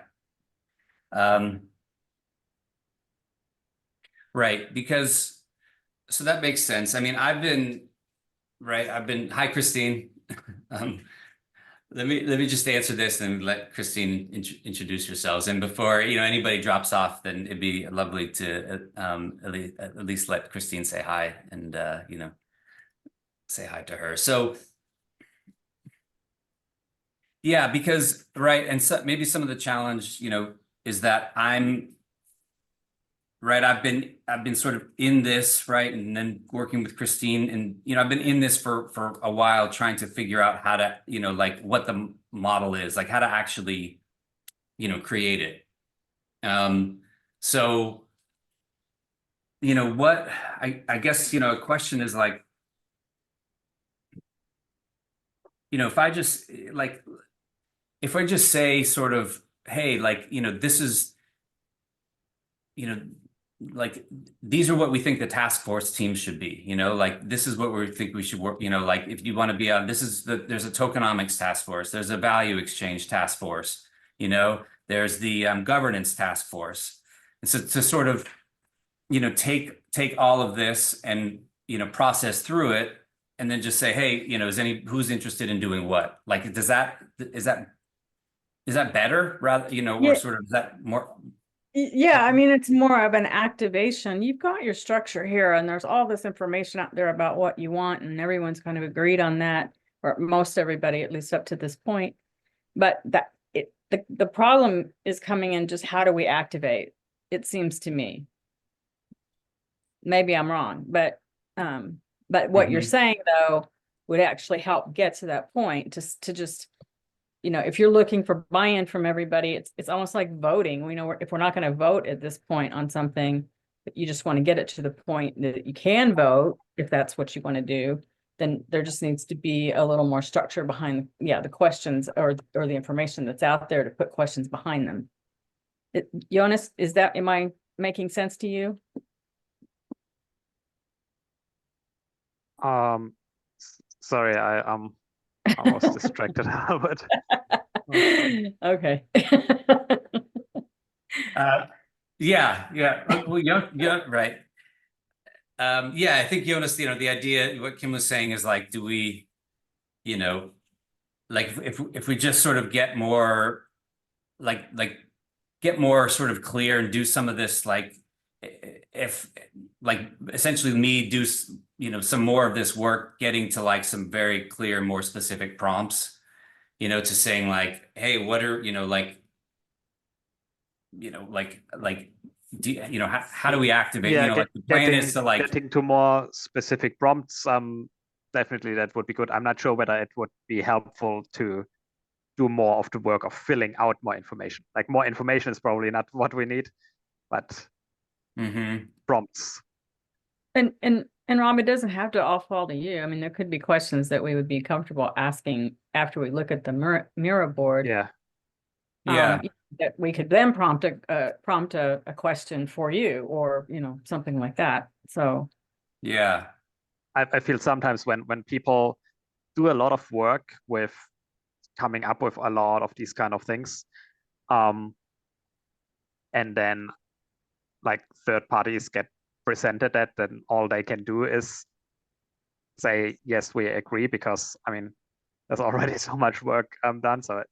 Right, because so that makes sense. I mean, hi, Christine. Let me just answer this and let Christine introduce yourselves. And before, anybody drops off, then it'd be lovely to at least let Christine say hi and say hi to her. So yeah, because right, and so maybe some of the challenge, is that I'm right. I've been sort of in this, right, and then working with Christine, and I've been in this for a while, trying to figure out how to, like what the model is, like how to actually, create it. So, what I guess, a question is like, if I just like, if I just say sort of, hey, like, this is, like, these are what we think the task force team should be, like, this is what we think we should work, like, if you want to be on, there's a tokenomics task force, there's a value exchange task force, there's the governance task force. And so to sort of, take all of this and, process through it, and then just say, hey, who's interested in doing what? Like, is that better rather, or Yeah. sort of is that more? Yeah, I mean, it's more of an activation. You've got your structure here, and there's all this information out there about what you want, and everyone's kind of agreed on that, or most everybody, at least up to this point. But the problem is coming in just how do we activate, it seems to me. Maybe I'm wrong, but what you're saying though would actually help get to that point, to just, if you're looking for buy-in from everybody, it's almost like voting. We know if we're not going to vote at this point on something, but you just want to get it to the point that you can vote, if that's what you want to do, then there just needs to be a little more structure behind, the questions or the information that's out there to put questions behind them. Jonas, am I making sense to you? Sorry, I was distracted a little bit. Okay. Yeah. Well, yeah, right. Yeah, I think Jonas, the idea, what Kim was saying is like, do we, like if we just sort of get more, like get more sort of clear and do some of this, like if like essentially me do, some more of this work, getting to like some very clear, more specific prompts, to saying like, hey, what are, like, how do we activate, Yeah, like the plan is to like, getting to more specific prompts. Definitely that would be good. I'm not sure whether it would be helpful to do more of the work of filling out more information. Like more information is probably not what we need, but prompts. And Rob, it doesn't have to all fall to you. I mean, there could be questions that we would be comfortable asking after we look at the mirror board. Yeah. That we could then prompt a question for you, or something like that. So yeah. I feel sometimes when people do a lot of work with coming up with a lot of these kind of things, and then like third parties get presented that, then all they can do is say, yes, we agree, because I mean, there's already so much work done. So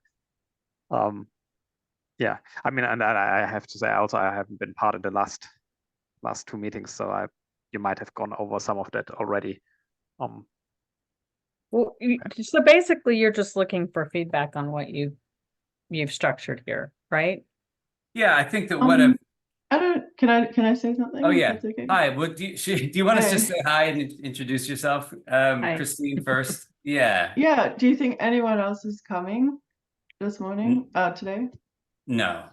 yeah, I mean, and I have to say also, I haven't been part of the last 2 meetings, so you might have gone over some of that already. Well, so basically you're just looking for feedback on what you've structured here, right? Yeah, I think that can I say something? Oh if yeah. that's okay? Hi, do you want us to Hey. say hi and introduce yourself? Christine first. Yeah. Yeah, do you think anyone else is coming this morning, today? No.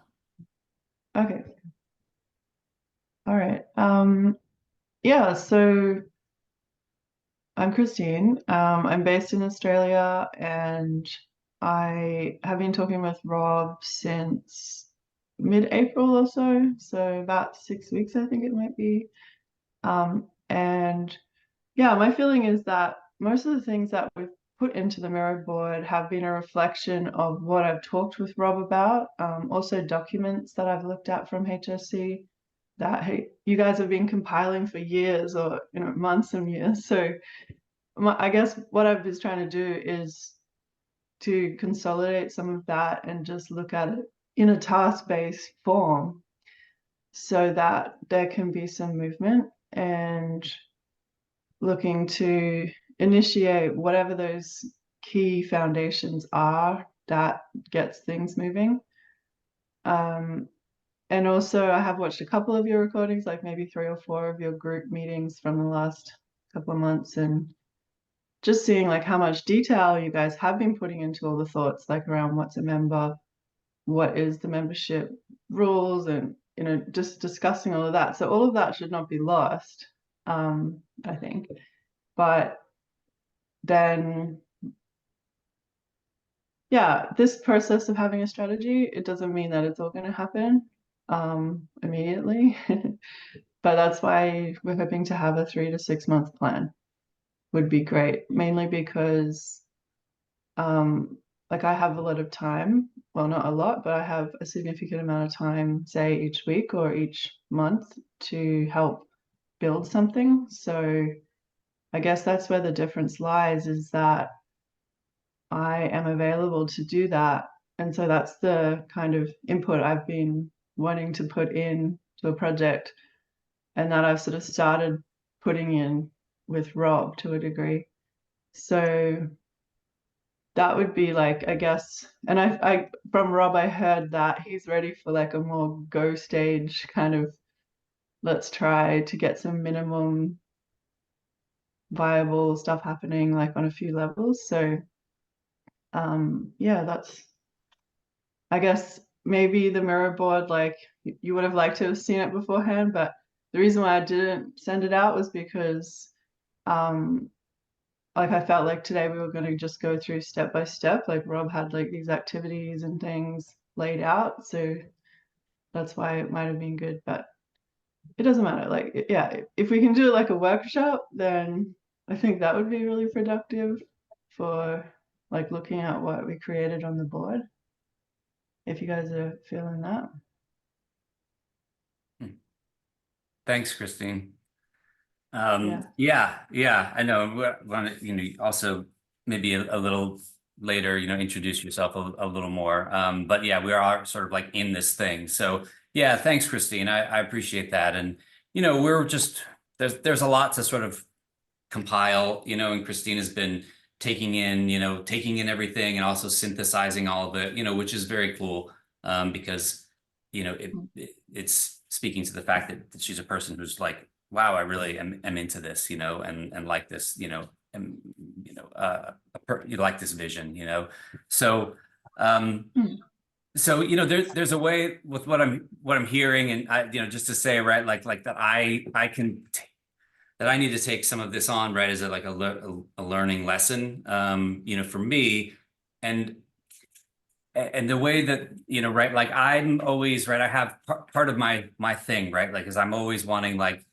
Okay. All right. Yeah, so I'm Christine. I'm based in Australia, and I have been talking with Rob since mid-April or so about 6 weeks, I think it might be. And yeah, my feeling is that most of the things that we've put into the mirror board have been a reflection of what I've talked with Rob about, also documents that I've looked at from HSC that you guys have been compiling for years, or months and years. So I guess what I've been trying to do is to consolidate some of that and just look at it in a task-based form, so that there can be some movement, and looking to initiate whatever those key foundations are that gets things moving. And also I have watched a couple of your recordings, like maybe 3 or 4 of your group meetings from the last couple of months, and just seeing like how much detail you guys have been putting into all the thoughts, like around what's a member, what is the membership rules, and just discussing all of that. So all of that should not be lost, I think. But then, yeah, this process of having a strategy, it doesn't mean that it's all going to happen immediately. But that's why we're hoping to have a 3 to 6 month plan would be great, mainly because like I have a lot of time, well, not a lot, but I have a significant amount of time, say each week or each month, to help build something. So I guess that's where the difference lies, is that I am available to do that. And so that's the kind of input I've been wanting to put in to a project, and that I've sort of started putting in with Rob to a degree. So that would be like, I guess, and I from Rob I heard that he's ready for like a more go stage kind of, let's try to get some minimum viable stuff happening, like on a few levels. So yeah, that's, I guess maybe the mirror board, like you would have liked to have seen it beforehand, but the reason why I didn't send it out was because like I felt like today we were going to just go through step by step, like Rob had like these activities and things laid out, so that's why it might have been good, but it doesn't matter. Like, yeah, if we can do like a workshop, then I think that would be really productive for like looking at what we created on the board, if you guys are feeling that. Thanks, Christine. Yeah. Yeah, I know. Want to, also maybe a little later, introduce yourself a little more. But yeah, we are sort of like in this thing. So yeah, thanks, Christine. I appreciate that. And we're just there's a lot to sort of compile, and Christine has been taking in everything and also synthesizing all of it, which is very cool. Because it's speaking to the fact that she's a person who's like, wow, I really am into this, and like this, and you like this vision, so so there's a way with what I'm hearing, and I just to say, right, like that I can that I need to take some of this on, right, as a learning lesson, for me, and the way that right, like I'm always right, I have part of my thing, right, like, is I'm always wanting like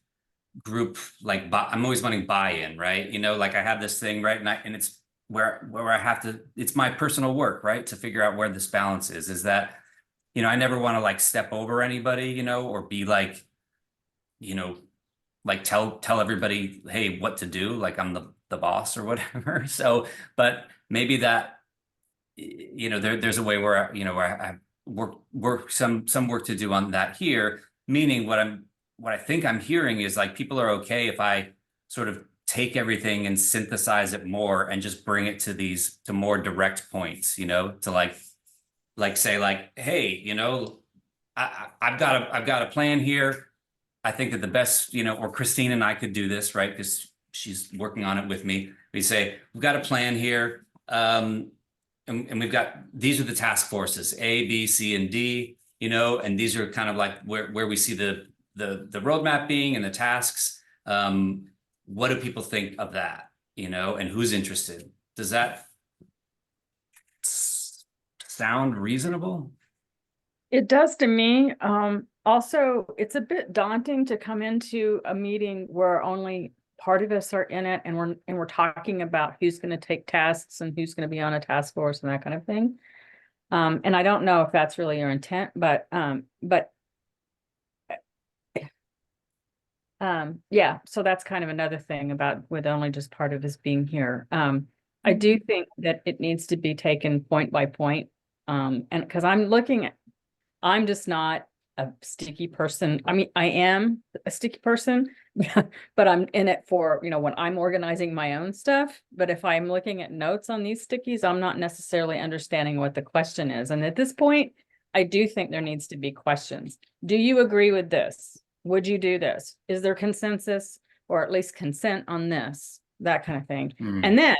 group, like I'm always wanting buy-in, right, like I have this thing, right, and it's where I have to, it's my personal work, right, to figure out where this balance is that I never want to like step over anybody, or be like like tell everybody, hey, what to do, like I'm the boss or whatever. So but maybe that there's a way where where I have work some work to do on that here, meaning what I think I'm hearing is like people are okay if I sort of take everything and synthesize it more and just bring it to more direct points, to like say like, hey, I've got a plan here. I think that the best, or Christine and I could do this, right, because she's working on it with me. We say, we've got a plan here. And we've got, these are the task forces, A, B, C, and D, and these are kind of like where we see the roadmap being and the tasks. What do people think of that, and who's interested? Does that sound reasonable? It does to me. Also, it's a bit daunting to come into a meeting where only part of us are in it, and we're talking about who's going to take tasks and who's going to be on a task force and that kind of thing. And I don't know if that's really your intent, but yeah, so that's kind of another thing about with only just part of us being here. I do think that it needs to be taken point by point. And because I'm just not a sticky person. I mean, I am a sticky person, but I'm in it for, when I'm organizing my own stuff. But if I'm looking at notes on these stickies, I'm not necessarily understanding what the question is. And at this point, I do think there needs to be questions. Do you agree with this? Would you do this? Is there consensus or at least consent on this? That kind of thing. Mm. And then,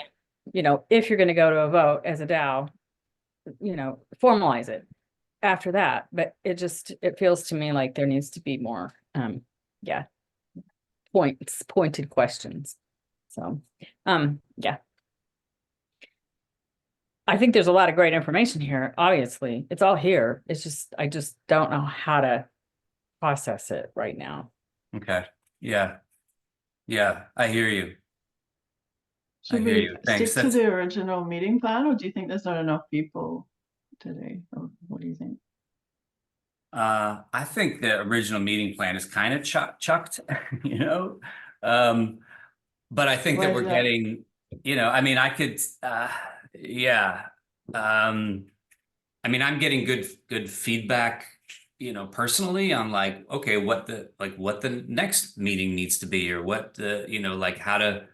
if you're going to go to a vote as a DAO, formalize it after that. But it feels to me like there needs to be more, pointed questions. So, yeah. I think there's a lot of great information here. Obviously, it's all here. I just don't know how to process it right now. Okay. Yeah. Yeah, I hear you. Should hear we you. Thanks. stick to the original meeting plan, or do you think there's not enough people today? Or what do you think? I think the original meeting plan is kind of chucked, but I think Why that is we're that? getting, I mean, I could, yeah. I mean, I'm getting good feedback, personally on like, okay, what the next meeting needs to be, or what the, like how to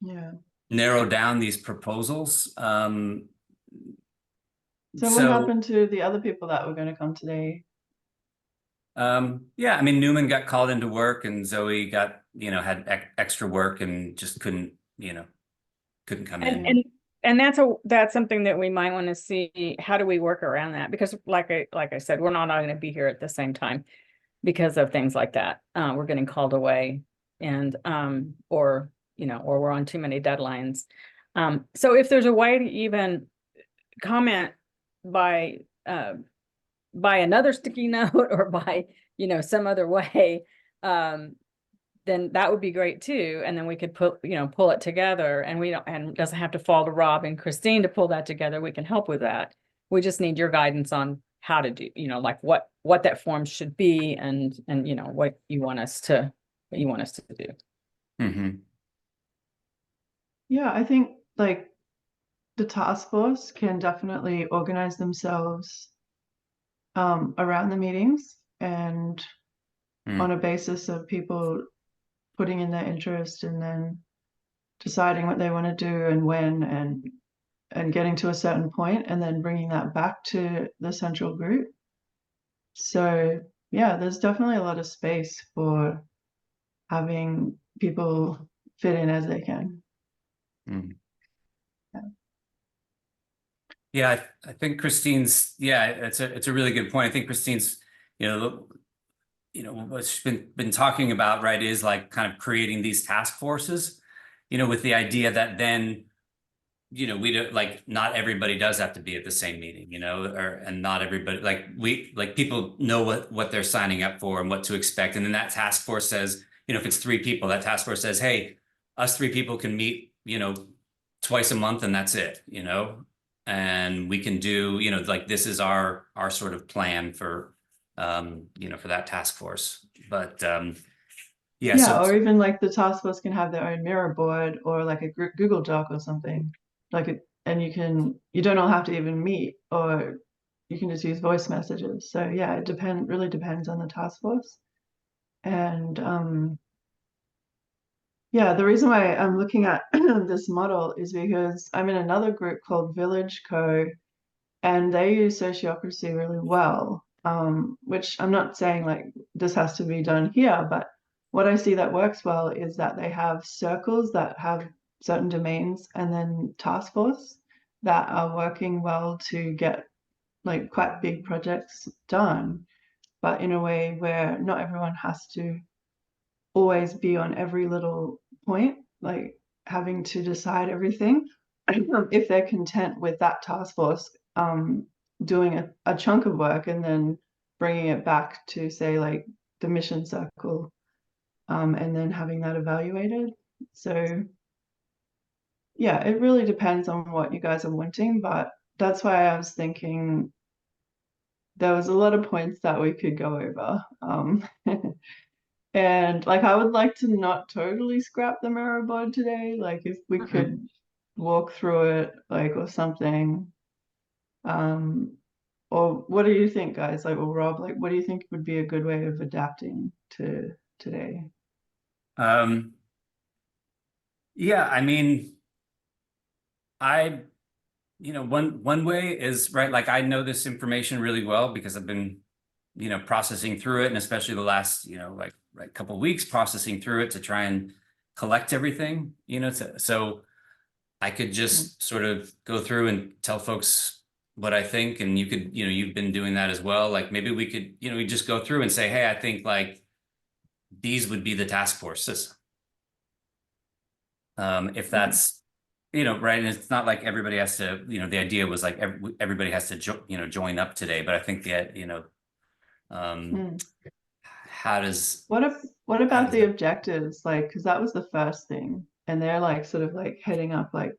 Yeah. narrow down these proposals. So what happened to the other people that were going to come today? Yeah, I mean, Newman got called into work, and Zoe got, had extra work and just couldn't come in. And that's something that we might want to see. How do we work around that? Because like I said, we're not all going to be here at the same time because of things like that. We're getting called away, and or we're on too many deadlines. So if there's a way to even comment by another sticky note or by some other way, then that would be great too. And then we could pull it together, and it doesn't have to fall to Rob and Christine to pull that together. We can help with that. We just need your guidance on how to do, like what that form should be, and what you want us to do. Mm-hmm. Yeah, I think like the task force can definitely organize themselves around the meetings, and on a basis of people putting in their interest and then deciding what they want to do and when, and getting to a certain point and then bringing that back to the central group. So yeah, there's definitely a lot of space for having people fit in as they can. Yeah, I think Christine's, it's a really good point. I think Christine's, what she's been talking about, right, is like kind of creating these task forces, with the idea that then, we don't, like, not everybody does have to be at the same meeting, and not everybody, like people know what they're signing up for and what to expect. And then that task force says, if it's 3 people, that task force says, hey, us 3 people can meet, twice a month, and that's it, and we can do, like, this is our sort of plan for, for that task force. But or even like the task force can have their own mirror board or like a Google Doc or something, and you don't all have to even meet, or you can just use voice messages. So yeah, it really depends on the task force. And yeah, the reason why I'm looking at this model is because I'm in another group called Village Co, and they use sociocracy really well, which I'm not saying like this has to be done here, but what I see that works well is that they have circles that have certain domains, and then task force that are working well to get like quite big projects done, but in a way where not everyone has to always be on every little point, like having to decide everything. If they're content with that task force doing a chunk of work and then bringing it back to, say, like the mission circle, and then having that evaluated. So yeah, it really depends on what you guys are wanting, but that's why I was thinking there was a lot of points that we could go over. And like, I would like to not totally scrap the mirror board today. Like, if we could walk through it, like, or something, Or what do you think, guys? Like, or Rob, like, what do you think would be a good way of adapting to today? Yeah, I mean, one way is right. Like I know this information really well because I've been, processing through it, and especially the last, like couple of weeks processing through it to try and collect everything, so I could just sort of go through and tell folks what I think, and you could, you've been doing that as well. Like maybe we could, we just go through and say, hey, I think like these would be the task forces. If that's, right. And it's not like everybody has to, the idea was like everybody has to, join up today. But I think that, how does, What how about does the that- objectives? Like, because that was the first thing, and they're like sort of like heading up like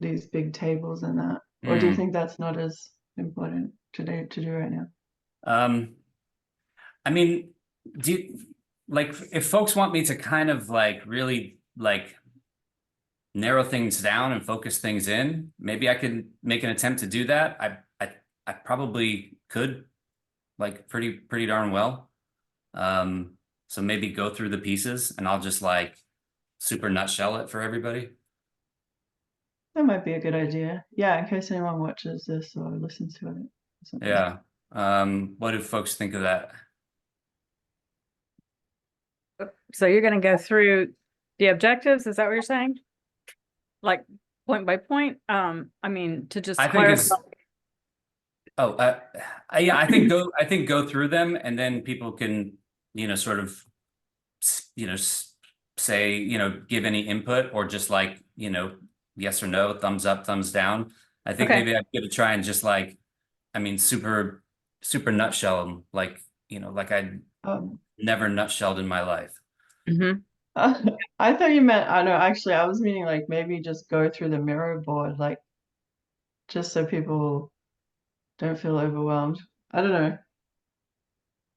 these big tables and that. Or do you think that's not as important to do right now? I mean, do you, like if folks want me to kind of like really like narrow things down and focus things in, maybe I could make an attempt to do that. I probably could, like pretty darn well. So maybe go through the pieces and I'll just like super nutshell it for everybody. That might be a good idea. Yeah, in case anyone watches this or listens to it. Or something. Yeah. What do folks think of that? So you're going to go through the objectives, is that what you're saying? Like point by point? I mean, to just I think it's, clarify. yeah, I think go through them and then people can, sort of, say, give any input or just like, yes or no, thumbs up, thumbs down. I think Okay. maybe I'd give it a try and just like, I mean, super nutshell 'em, like, like I'd never nutshelled in my life. Mhm. I thought you meant, I know, actually, I was meaning like maybe just go through the mirror board, like just so people don't feel overwhelmed. I don't know.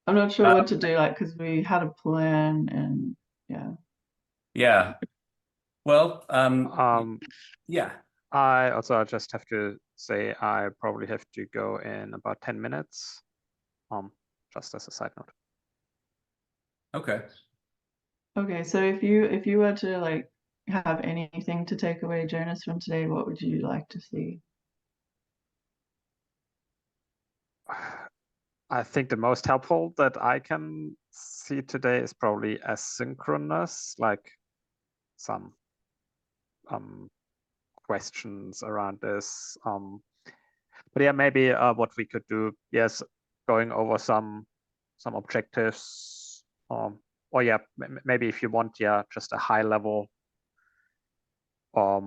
I'm not sure what to do, like, because we had a plan and yeah. Yeah. Well, yeah. I also just have to say I probably have to go in about 10 minutes. Just as a side note. Okay. Okay, so if you were to like have anything to take away, Jonas, from today, what would you like to see? I think the most helpful that I can see today is probably asynchronous, like some questions around this. But yeah, maybe what we could do, yes, going over some objectives, or yeah, maybe if you want, yeah, just a high level. I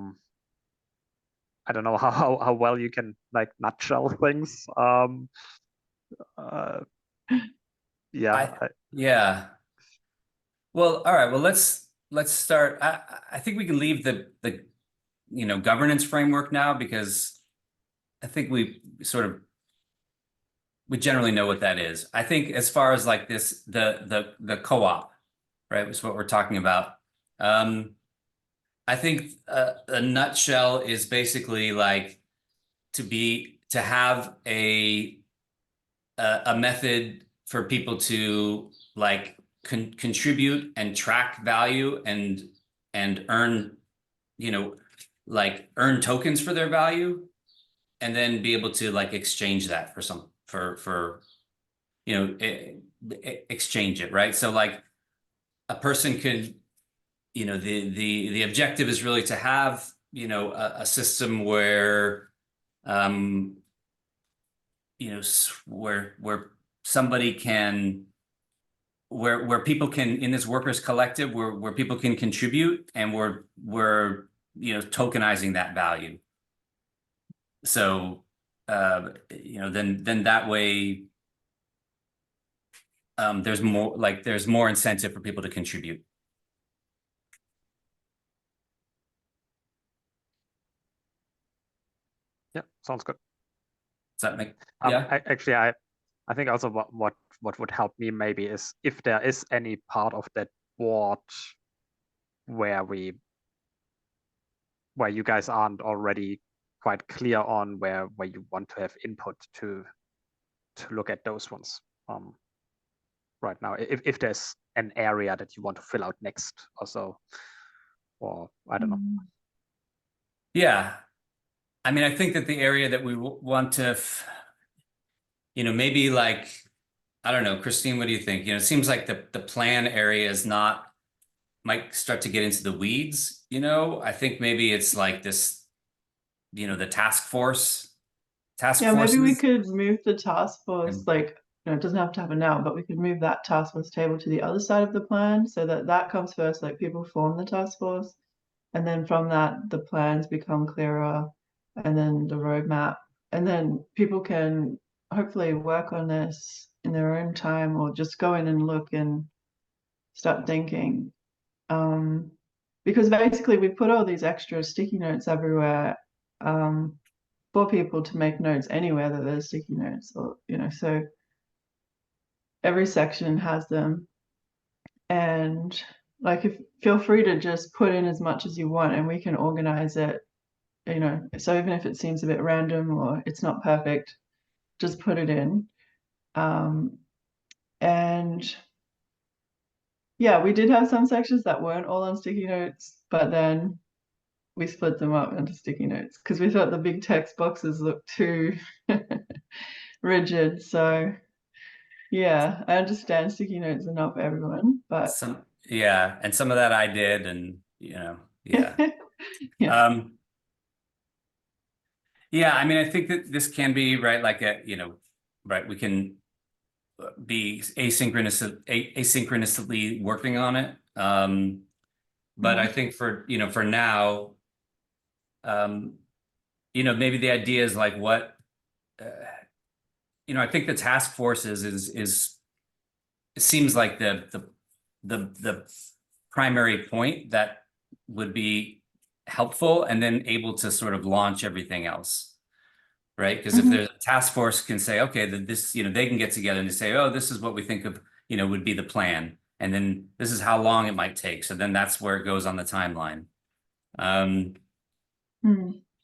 don't know how well you can like nutshell things. Yeah. Yeah. Well, all right. Well, let's start. I think we can leave the governance framework now because I think we generally know what that is. I think as far as like this, the co-op, right, is what we're talking about. I think a nutshell is basically like to have a method for people to like contribute and track value and earn, like earn tokens for their value, and then be able to like exchange that for some for exchange it, right? So like a person could, the objective is really to have, a system where where somebody can, where people can, in this workers collective, where people can contribute, and we're tokenizing that value. So then that way there's more incentive for people to contribute. Yeah, sounds good. Does that make, yeah? Actually, I think also what would help me maybe is if there is any part of that board where you guys aren't already quite clear on where you want to have input to. to look at those ones right now. If there's an area that you want to fill out next, also, or I don't know. Yeah, I mean, I think that the area that we want to, maybe like, I don't know, Christine, what do you think? It seems like the plan area is not, might start to get into the weeds, I think maybe it's like this, the task forces. Maybe we could move the task force, like, it doesn't have to happen now, but we could move that task force table to the other side of the plan so that that comes first, like people form the task force. And then from that, the plans become clearer, and then the roadmap. And then people can hopefully work on this in their own time, or just go in and look and start thinking. Because basically we put all these extra sticky notes everywhere for people to make notes anywhere that there's sticky notes, or, so every section has them. And like, feel free to just put in as much as you want, and we can organize it, so even if it seems a bit random or it's not perfect, just put it in. And yeah, we did have some sections that weren't all on sticky notes, but then we split them up into sticky notes because we thought the big text boxes looked too rigid. So yeah, I understand sticky notes are not for everyone, but and some of that I did, and yeah. Yeah. Yeah, I mean, I think that this can be right, like right, we can be asynchronously working on it. But I think for now, maybe the idea is like what I think the task force is it seems like the primary point that would be helpful, and then able to sort of launch everything else, right? Because if there's a task force can say, okay, this, they can get together and say, oh, this is what we think of, would be the plan, and then this is how long it might take. So then that's where it goes on the timeline.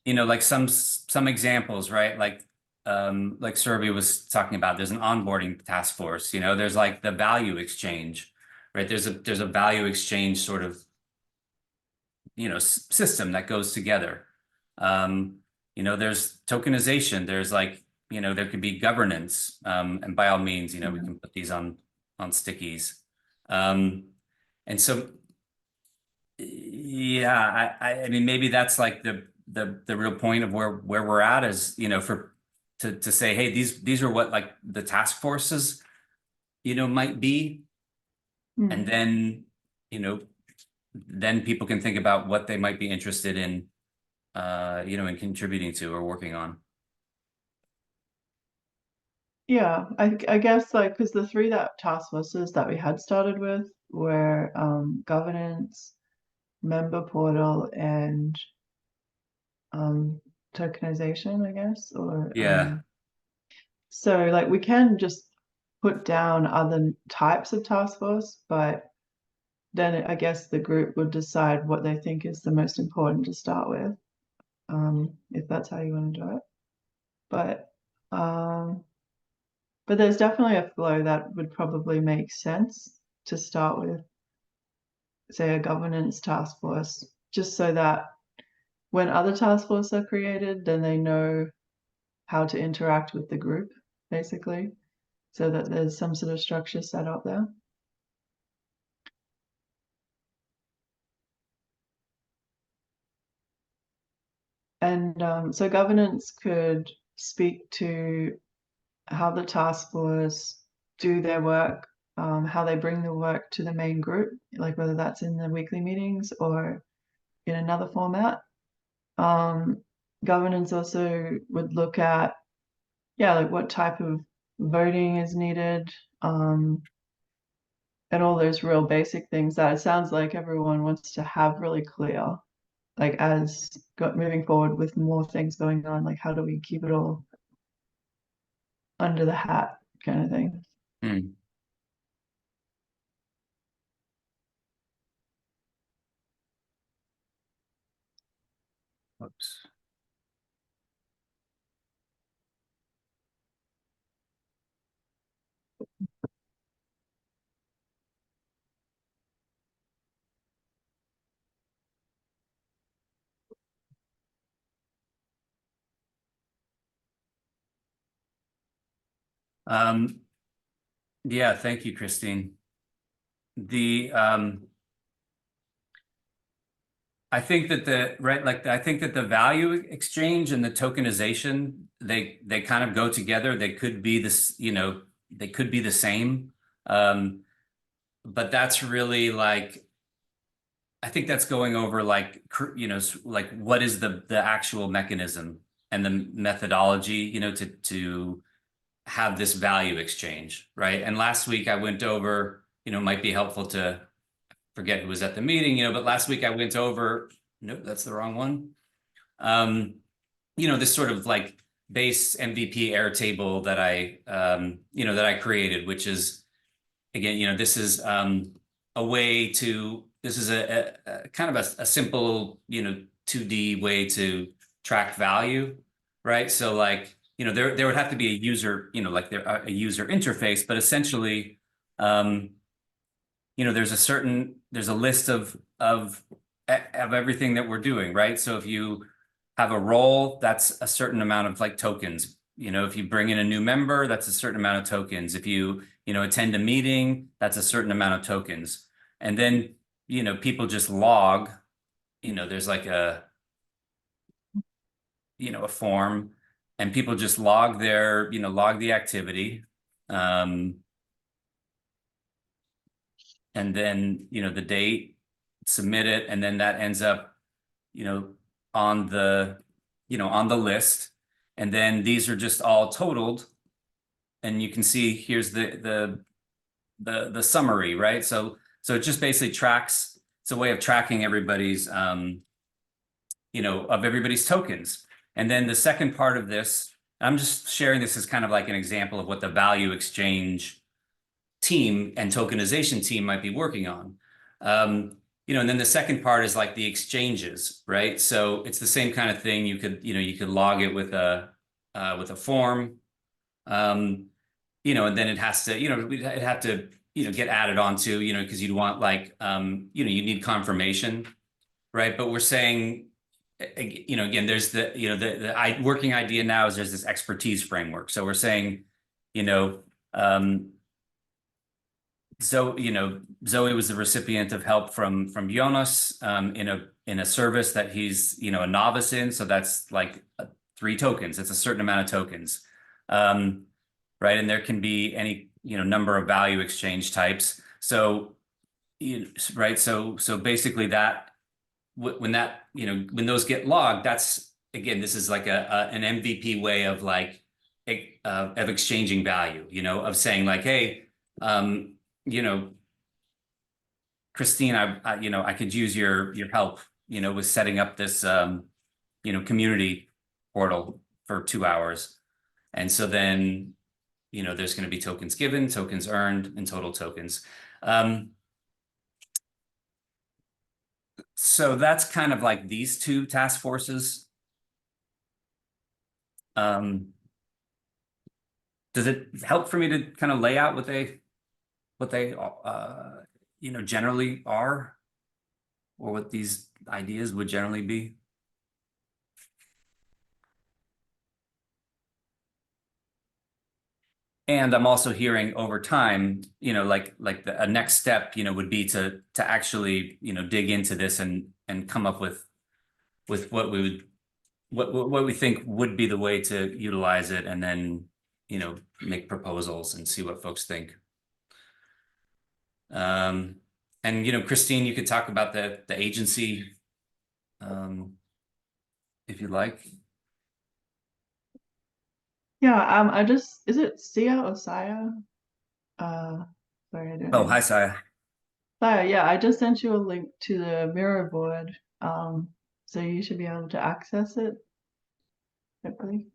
Like some examples, right? Like Surabhi was talking about, there's an onboarding task force, there's like the value exchange, right? There's a value exchange sort of, system that goes together. There's tokenization, there's like, there could be governance, and by all means, we can put these on stickies. And so, yeah, I mean, maybe that's like the real point of where we're at is, to say, hey, these are what like the task forces, might be. And then, then people can think about what they might be interested in, in contributing to or working on. Yeah, I guess, like, because the three task forces that we had started with were governance, member portal, and tokenization, I guess, or Yeah. So like we can just put down other types of task force, but then I guess the group would decide what they think is the most important to start with, if that's how you want to do it. But there's definitely a flow that would probably make sense to start with, say, a governance task force, just so that when other task forces are created, then they know how to interact with the group, basically, so that there's some sort of structure set up there. And so governance could speak to how the task force do their work, how they bring the work to the main group, like whether that's in the weekly meetings or in another format. Governance also would look at, like what type of voting is needed, and all those real basic things that it sounds like everyone wants to have really clear, like as moving forward with more things going on, like how do we keep it all under the hat kind of thing. Oops. Yeah, thank you, Christine. I think that I think that the value exchange and the tokenization, they kind of go together. They could be this, they could be the same. But that's really like, I think that's going over like, like what is the actual mechanism and the methodology, to have this value exchange, right? And last week I went over, might be helpful to forget who was at the meeting, but last week I went over, nope, that's the wrong one. This sort of like base MVP error table that that I created, which is, again, this is a way to, this is a kind of a simple, 2D way to track value, right? So like, there would have to be a user, like a user interface, but essentially, there's a list of everything that we're doing, right? So if you have a role, that's a certain amount of like tokens. If you bring in a new member, that's a certain amount of tokens. If you, attend a meeting, that's a certain amount of tokens. And then, people just log, there's like a form, and people just log their, log the activity. And then, the date, submit it, and then that ends up, on the, on the list. And then these are just all totaled. And you can see here's the summary, right? So it just basically tracks, it's a way of tracking everybody's, of everybody's tokens. And then the second part of this, I'm just sharing this as kind of like an example of what the value exchange team and tokenization team might be working on. And then the second part is like the exchanges, right? So it's the same kind of thing. You could log it with a form, and then it has to, it have to, get added onto, because you'd want like, you need confirmation, right? But we're saying, again, there's the working idea now is there's this expertise framework. So we're saying, Zoe was the recipient of help from Jonas in a service that he's a novice in. So that's like 3 tokens. It's a certain amount of tokens, right? And there can be any number of value exchange types. So right. So basically that when that when those get logged, that's, again, this is like an MVP way of like of exchanging value. Of saying like, hey. Christine, I could use your help, with setting up this, community portal for 2 hours. And so then, there's going to be tokens given, tokens earned, and total tokens. So that's kind of like these 2 task forces. Does it help for me to kind of lay out what they generally are, or what these ideas would generally be? And I'm also hearing over time, like a next step, would be to actually, dig into this and come up with what we think would be the way to utilize it, and then, make proposals and see what folks think. And Christine, you could talk about the agency, if you'd like. Yeah, is it Sia or Saya? Sorry, I don't know. Oh, hi, Saya. Saya, yeah, I just sent you a link to the Miro board. So you should be able to access it, hopefully.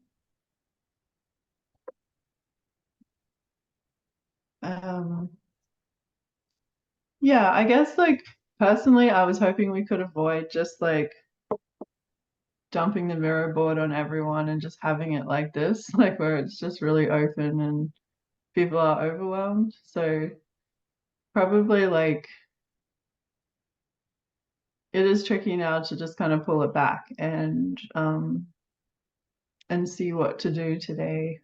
Yeah, I guess like personally, I was hoping we could avoid just like dumping the Miro board on everyone and just having it like this, like where it's just really open and people are overwhelmed. So probably like it is tricky now to just kind of pull it back and see what to do today.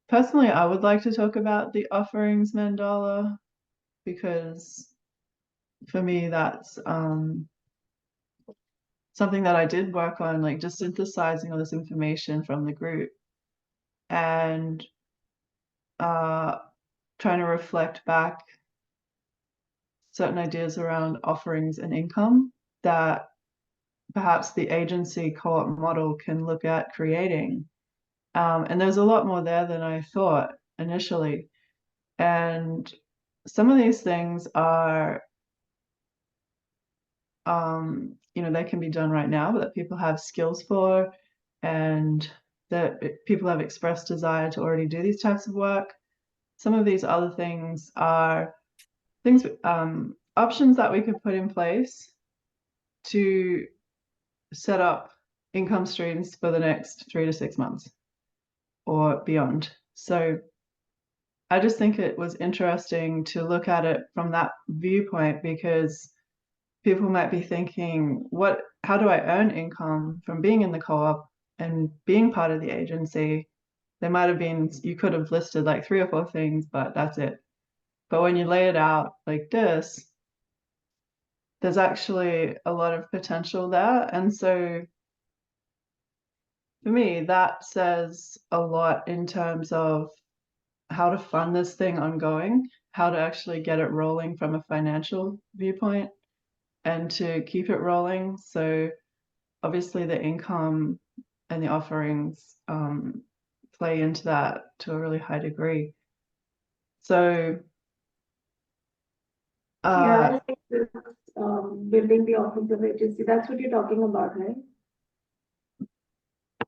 personally, I would like to talk about the offerings mandala because for me, that's something that I did work on, like just synthesizing all this information from the group and trying to reflect back certain ideas around offerings and income that perhaps the agency co-op model can look at creating. And there's a lot more there than I thought initially. And some of these things are, you know, they can be done right now, but that people have skills for, and that people have expressed desire to already do these types of work. Some of these other things are things, options that we could put in place to set up income streams for the next 3 to 6 months or beyond. So I just think it was interesting to look at it from that viewpoint, because people might be thinking, how do I earn income from being in the co-op and being part of the agency? There might have been, you could have listed like 3 or 4 things, but that's it. But when you lay it out like this, there's actually a lot of potential there. And so for me, that says a lot in terms of how to fund this thing ongoing, how to actually get it rolling from a financial viewpoint and to keep it rolling. So obviously the income and the offerings play into that to a really high degree. So Yeah, I think this, building the office of HSC, that's what you're talking about, right?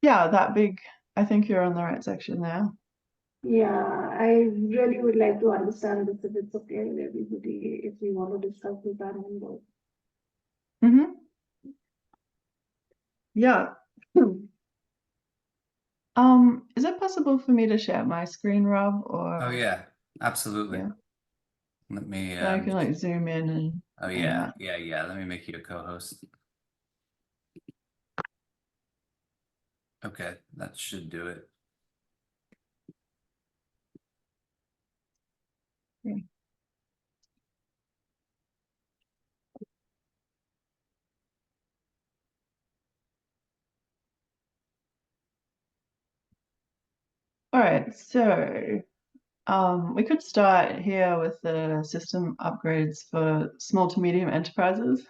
yeah, that big, I think you're on the right section there. Yeah, I really would like to understand this if it's okay with everybody, if we want to discuss this at all. Mm-hmm. Yeah. Is it possible for me to share my screen, Rob? Or Oh yeah, absolutely. Yeah. Let me I can like zoom in and oh yeah, yeah. Let me make you a co-host. Okay, that should do it. Okay. All right, so we could start here with the system upgrades for small to medium enterprises,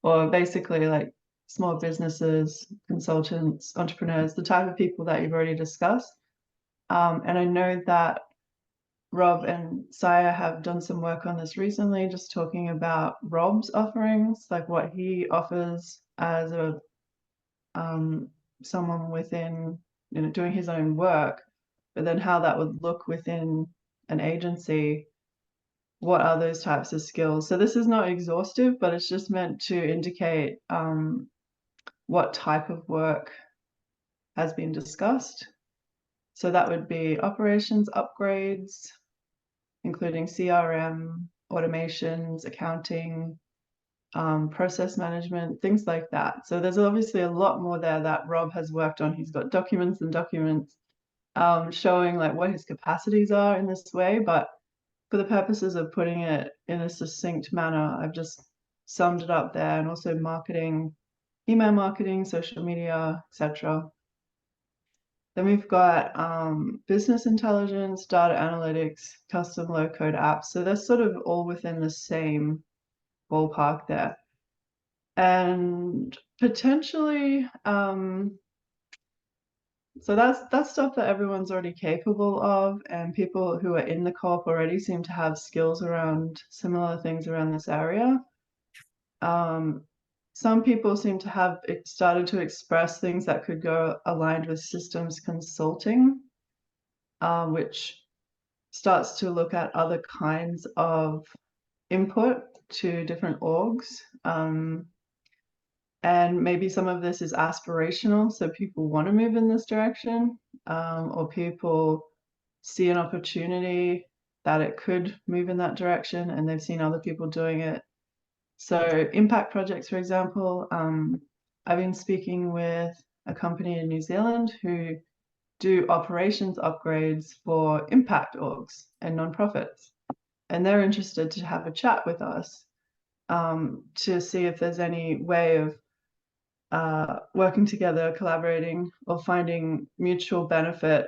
or basically like small businesses, consultants, entrepreneurs, the type of people that you've already discussed. And I know that Rob and Saya have done some work on this recently, just talking about Rob's offerings, like what he offers as a someone within, you know, doing his own work, but then how that would look within an agency. What are those types of skills? So this is not exhaustive, but it's just meant to indicate what type of work has been discussed. So that would be operations upgrades, including CRM, automations, accounting, process management, things like that. So there's obviously a lot more there that Rob has worked on. He's got documents and documents showing like what his capacities are in this way, but for the purposes of putting it in a succinct manner, I've just summed it up there, and also marketing, email marketing, social media, etc. Then we've got business intelligence, data analytics, custom low-code apps. So they're sort of all within the same ballpark there. And potentially, so that's stuff that everyone's already capable of, and people who are in the co-op already seem to have skills around similar things around this area. Some people seem to have started to express things that could go aligned with systems consulting, which starts to look at other kinds of input to different orgs. And maybe some of this is aspirational, so people want to move in this direction, or people see an opportunity that it could move in that direction and they've seen other people doing it. So impact projects, for example, I've been speaking with a company in New Zealand who do operations upgrades for impact orgs and nonprofits. And they're interested to have a chat with us to see if there's any way of working together, collaborating, or finding mutual benefit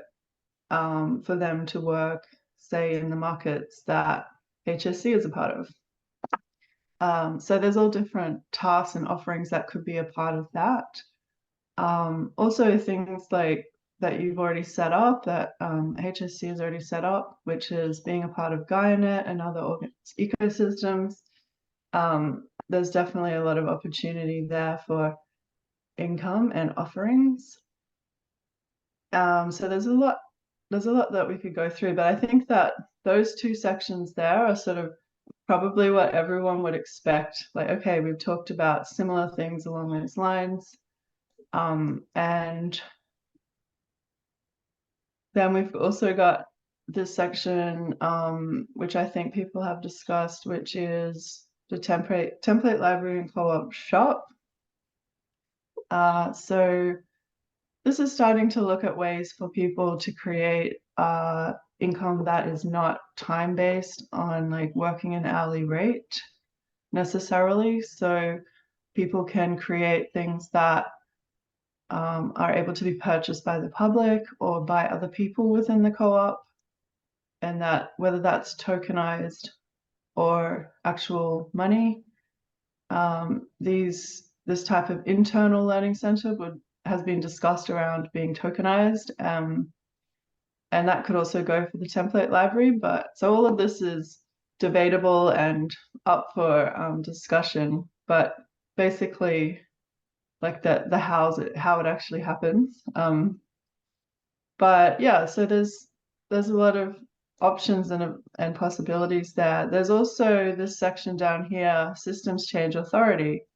for them to work, say, in the markets that HSC is a part of. So there's all different tasks and offerings that could be a part of that. Also things like that you've already set up, that HSC has already set up, which is being a part of GaiaNet and other ecosystems. There's definitely a lot of opportunity there for income and offerings. So there's a lot that we could go through, but I think that those two sections there are sort of probably what everyone would expect. Like, okay, we've talked about similar things along those lines. And then we've also got this section, which I think people have discussed, which is the template library and co-op shop. So this is starting to look at ways for people to create income that is not time-based on like working an hourly rate necessarily. So people can create things that are able to be purchased by the public or by other people within the co-op, and that whether that's tokenized or actual money. This type of internal learning center has been discussed around being tokenized, and that could also go for the template library. But so all of this is debatable and up for discussion, but basically like the how it actually happens. But yeah, so there's a lot of options and possibilities there. There's also this section down here, systems change authority,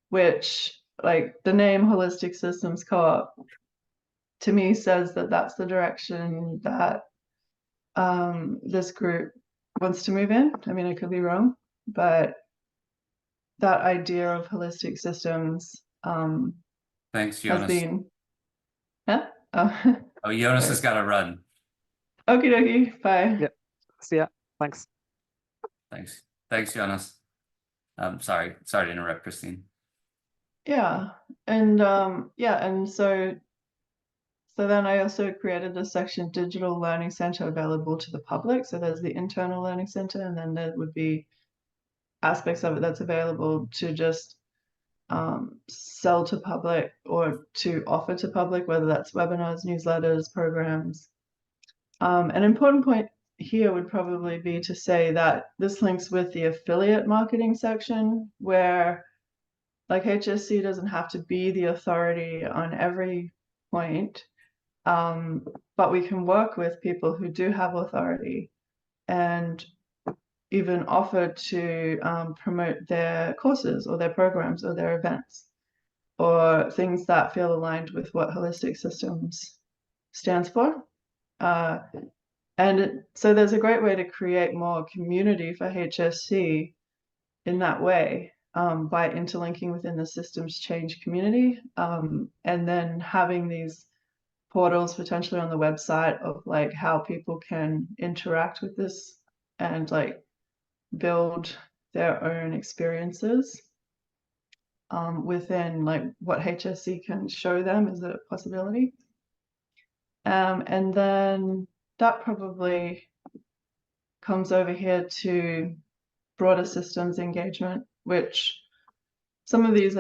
which, like, the name Holistic Systems Co-op to me says that that's the direction that this group wants to move in. I mean, I could be wrong, but that idea of holistic systems Thanks, has Jonas. been. Huh? Oh, Oh, Jonas has got to run. okie dokie, bye. Yeah. See ya. Thanks. Thanks, Jonas. Sorry to interrupt, Christine. Yeah, and so then I also created a section digital learning center available to the public. So there's the internal learning center, and then there would be aspects of it that's available to just sell to public or to offer to public, whether that's webinars, newsletters, programs. An important point here would probably be to say that this links with the affiliate marketing section, where like HSC doesn't have to be the authority on every point, but we can work with people who do have authority and even offer to promote their courses or their programs or their events or things that feel aligned with what Holistic Systems stands for. And so there's a great way to create more community for HSC in that way, by interlinking within the systems change community, and then having these portals potentially on the website of like how people can interact with this and like build their own experiences within like what HSC can show them as a possibility. And then that probably comes over here to broader systems engagement, which some of these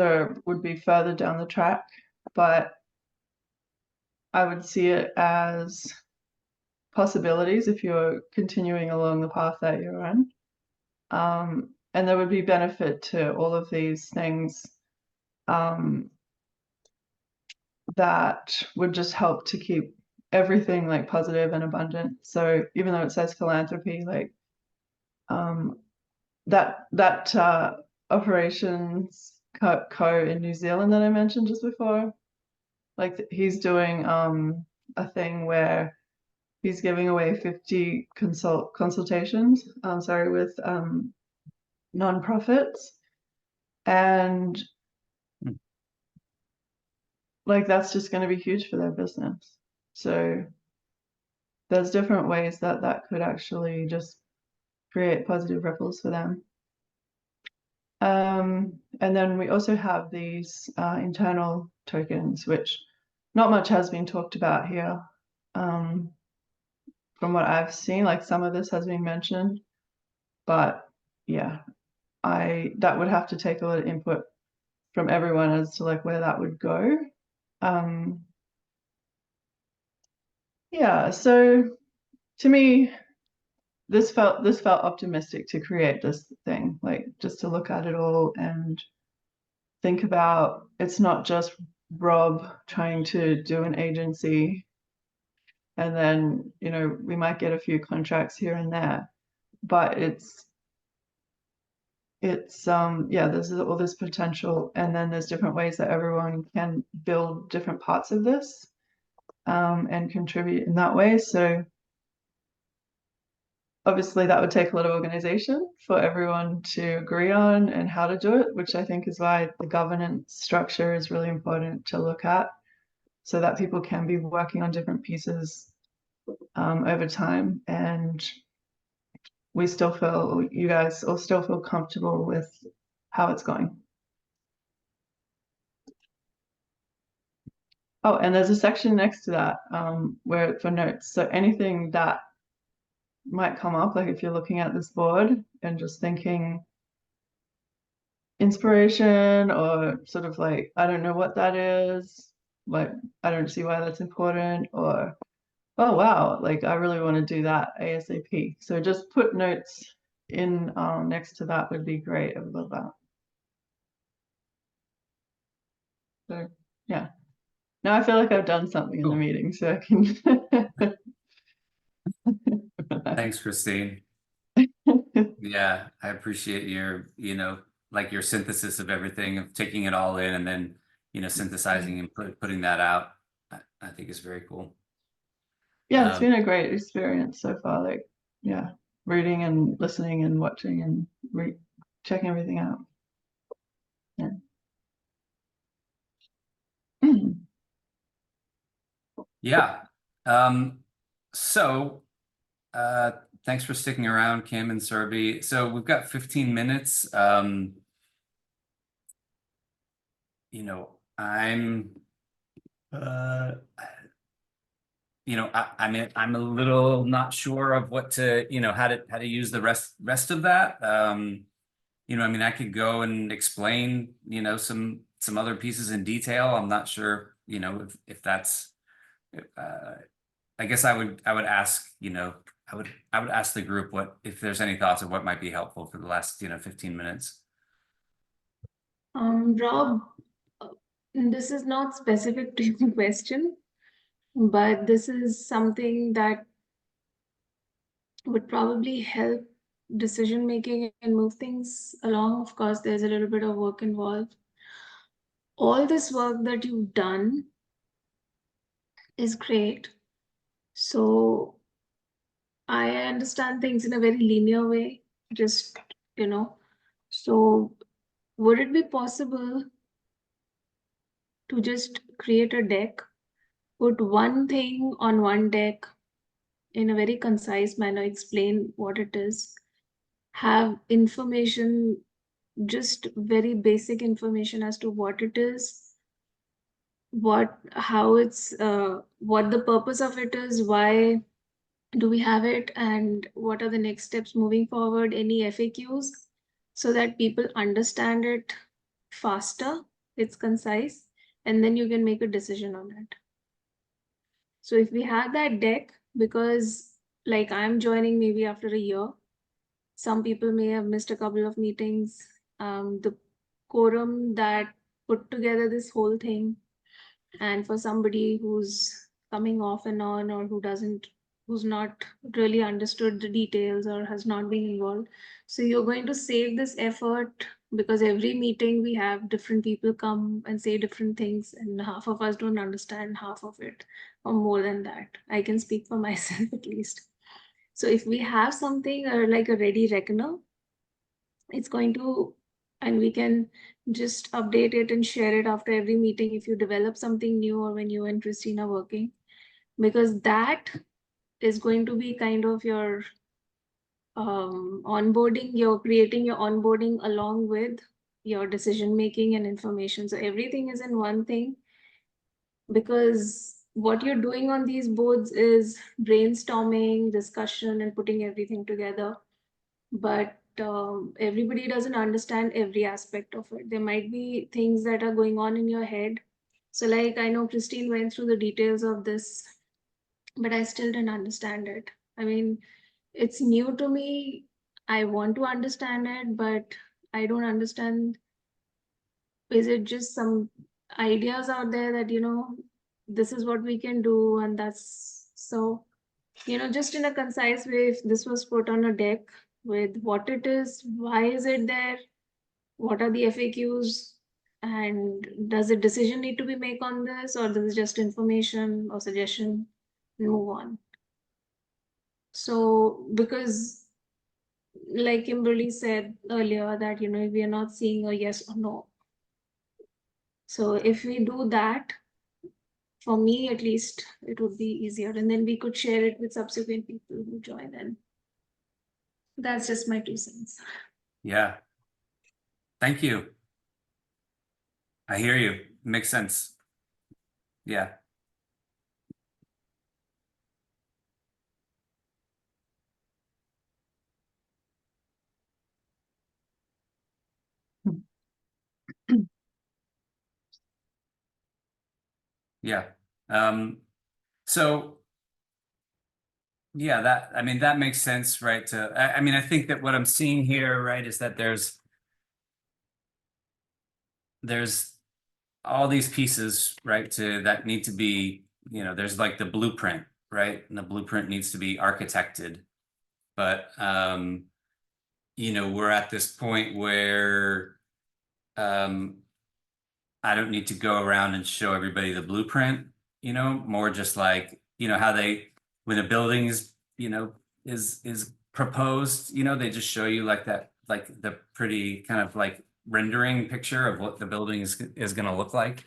would be further down the track, but I would see it as possibilities if you're continuing along the path that you're on. And there would be benefit to all of these things that would just help to keep everything like positive and abundant. So even though it says philanthropy, like that operations co in New Zealand that I mentioned just before, like he's doing a thing where he's giving away 50 consultations with nonprofits, and like that's just going to be huge for their business. So there's different ways that that could actually just create positive ripples for them. And then we also have these internal tokens, which not much has been talked about here. From what I've seen, like some of this has been mentioned, but yeah, that would have to take a lot of input from everyone as to like where that would go. Yeah, so to me, this felt optimistic to create this thing, like just to look at it all and think about it's not just Rob trying to do an agency, and then we might get a few contracts here and there, but it's yeah, there's all this potential, and then there's different ways that everyone can build different parts of this and contribute in that way. So obviously that would take a lot of organization for everyone to agree on and how to do it, which I think is why the governance structure is really important to look at, so that people can be working on different pieces over time, and we still feel, you guys all still feel comfortable with how it's going. Oh, and there's a section next to that where for notes. So anything that might come up, like if you're looking at this board and just thinking inspiration, or sort of like, I don't know what that is, like I don't see why that's important, or oh wow, like I really want to do that ASAP. So just put notes in next to that would be great. I would love that. So yeah. Now I feel like I've done something in the Cool. meeting, so I can. Thanks, Christine. Yeah, I appreciate your, like your synthesis of everything, of taking it all in and then, synthesizing and putting that out. I think is very cool. Yeah, it's been a great experience so far. Like, yeah, reading and listening and watching and checking everything out. Yeah. Yeah. So thanks for sticking around, Kim and Surby. So we've got 15 minutes. I'm a little not sure of what to, how to use the rest of that. I could go and explain, some other pieces in detail. I'm not sure, if that's, I guess I would ask, I would ask the group if there's any thoughts of what might be helpful for the last, 15 minutes. Rob, this is not specific to your question, but this is something that would probably help decision making and move things along. Of course, there's a little bit of work involved. All this work that you've done is great. So I understand things in a very linear way, just, so would it be possible to just create a deck, put one thing on one deck in a very concise manner, explain what it is, have information, just very basic information as to what it is, how it's, what the purpose of it is, why do we have it, and what are the next steps moving forward, any FAQs, so that people understand it faster, it's concise, and then you can make a decision on it. So if we have that deck, because like I'm joining maybe after a year, some people may have missed a couple of meetings. The quorum that put together this whole thing, and for somebody who's coming off and on, or who's not really understood the details or has not been involved. So you're going to save this effort, because every meeting we have different people come and say different things, and half of us don't understand half of it, or more than that. I can speak for myself at least. So if we have something like a ready reckoner, it's going to, and we can just update it and share it after every meeting if you develop something new, or when you and Christine are working. because that is going to be kind of your onboarding. You're creating your onboarding along with your decision making and information. So everything is in one thing, because what you're doing on these boards is brainstorming, discussion, and putting everything together. But everybody doesn't understand every aspect of it. There might be things that are going on in your head. So like, I know Christine went through the details of this, but I still didn't understand it. I mean, it's new to me. I want to understand it, but I don't understand. Is it just some ideas out there that, this is what we can do, and that's so, just in a concise way, if this was put on a deck with what it is, why is it there, what are the FAQs, and does a decision need to be made on this, or this is just information or suggestion, and move on. So, because like Kimberly said earlier, that, we are not seeing a yes or no. So if we do that, for me at least, it would be easier, and then we could share it with subsequent people who join in. That's just my 2 cents. Yeah. Thank you. I hear you. Makes sense. Yeah. Yeah. So yeah, that makes sense, right? I think that what I'm seeing here, right, is that there's all these pieces, right, that need to be, there's like the blueprint, right? And the blueprint needs to be architected. But we're at this point where I don't need to go around and show everybody the blueprint, more just like, how when a building is, is proposed, they just show you like that, like the pretty kind of like rendering picture of what the building is going to look like.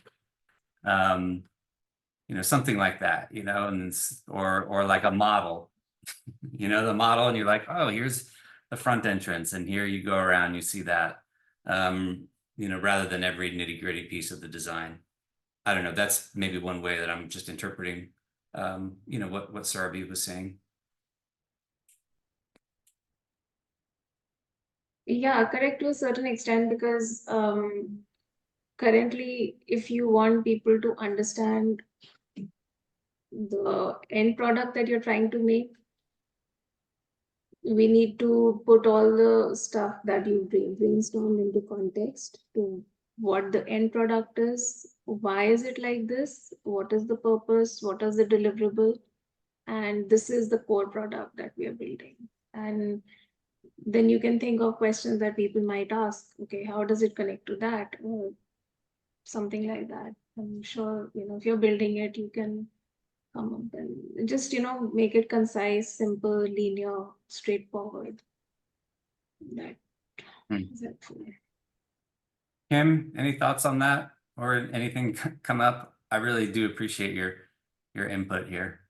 Something like that, and or like a model, the model, and you're like, oh, here's the front entrance, and here you go around, you see that. Rather than every nitty-gritty piece of the design. I don't know, that's maybe one way that I'm just interpreting, what Sarabhi was saying. Yeah, correct to a certain extent, because currently, if you want people to understand the end product that you're trying to make, we need to put all the stuff that you brainstormed into context to what the end product is, why is it like this, what is the purpose, what is the deliverable, and this is the core product that we are building. And then you can think of questions that people might ask. Okay, how does it connect to that, or something like that. I'm sure, if you're building it, you can come up and just, make it concise, simple, linear, straightforward. That is helpful. Kim, any thoughts on that, or anything come up? I really do appreciate your input here.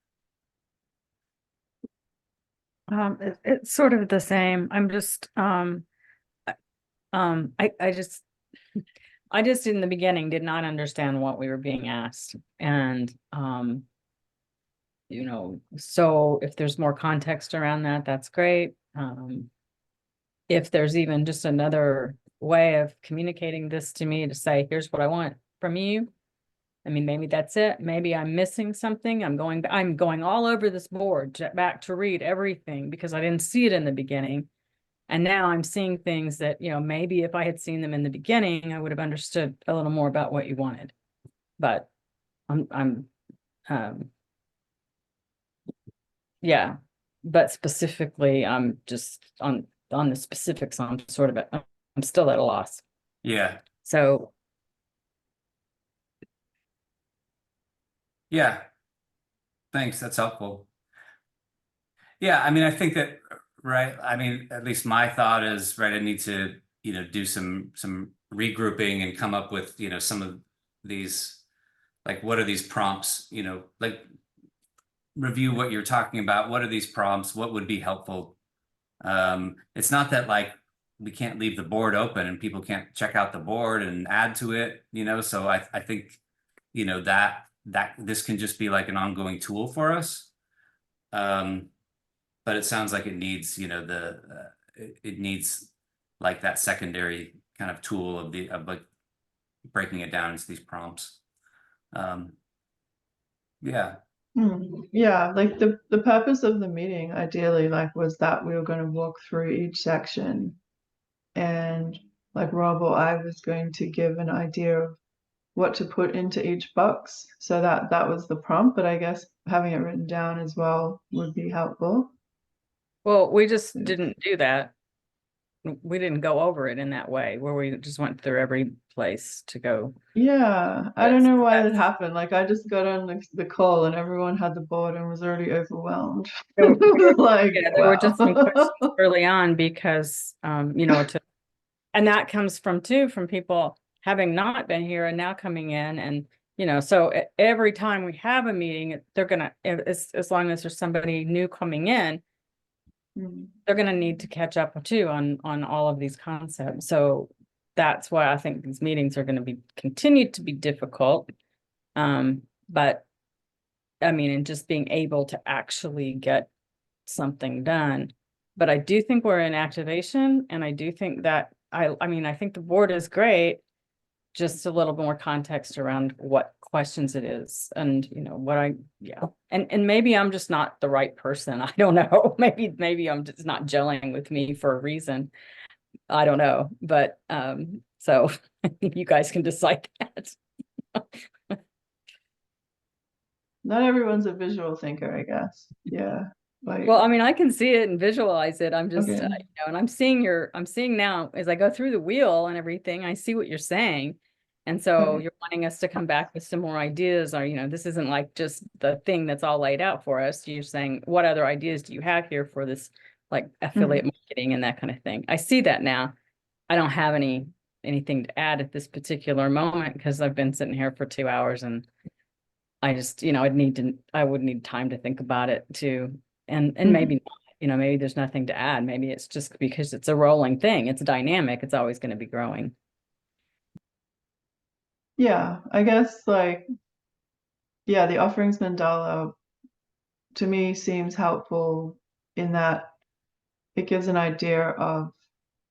It's sort of the same. I'm just I just in the beginning did not understand what we were being asked, and so if there's more context around that, that's great. If there's even just another way of communicating this to me, to say, here's what I want from you. I mean, maybe that's it. Maybe I'm missing something. I'm going all over this board back to read everything because I didn't see it in the beginning. And now I'm seeing things that, maybe if I had seen them in the beginning, I would have understood a little more about what you wanted. But yeah, but specifically, I'm just on the specifics. I'm still at a loss. Yeah. So yeah, thanks, that's helpful. Yeah, I think that, right, at least my thought is, right, I need to, do some regrouping and come up with, some of these, like, what are these prompts, like review what you're talking about. What are these prompts? What would be helpful? It's not that like we can't leave the board open and people can't check out the board and add to it, so I think, that this can just be like an ongoing tool for us. But it sounds like it needs, it needs like that secondary kind of tool of like breaking it down into these prompts. Yeah. Yeah, like the purpose of the meeting ideally like was that we were going to walk through each section, and like Rob or I was going to give an idea of what to put into each box, so that was the prompt, but I guess having it written down as well would be helpful. Well, we just didn't do that. We didn't go over it in that way where we just went through every place to go. Yeah, I don't Yes, know why that that's- happened. Like I just got on the call and everyone had the board and was already overwhelmed. There were- Like, Yeah, there were just some wow. questions early on because, and that comes from people having not been here and now coming in, and, so every time we have a meeting, they're gonna, as long as there's somebody new coming in, they're gonna need to catch up too on all of these concepts. So that's why I think these meetings are gonna continue to be difficult. But I mean, and just being able to actually get something done. But I do think we're in activation, and I do think that I mean, I think the board is great. Just a little more context around what questions it is, and and maybe I'm just not the right person. I don't know. Maybe I'm just not gelling with me for a reason. I don't know, but so you guys can decide that. Not everyone's a visual thinker, I guess. Yeah. Like, Well, I mean, I can see it and visualize it. I'm just, Okay. and I'm seeing now as I go through the wheel and everything, I see what you're saying. And so Okay. you're wanting us to come back with some more ideas, or, this isn't like just the thing that's all laid out for us. You're saying, what other ideas do you have here for this, like affiliate marketing and that kind of thing? I see that now. I don't have anything to add at this particular moment because I've been sitting here for 2 hours, and I just, I would need time to think about it too. And maybe not, maybe there's nothing to add. Maybe it's just because it's a rolling thing. It's dynamic. It's always going to be growing. Yeah, I guess like, yeah, the offerings mandala to me seems helpful in that it gives an idea of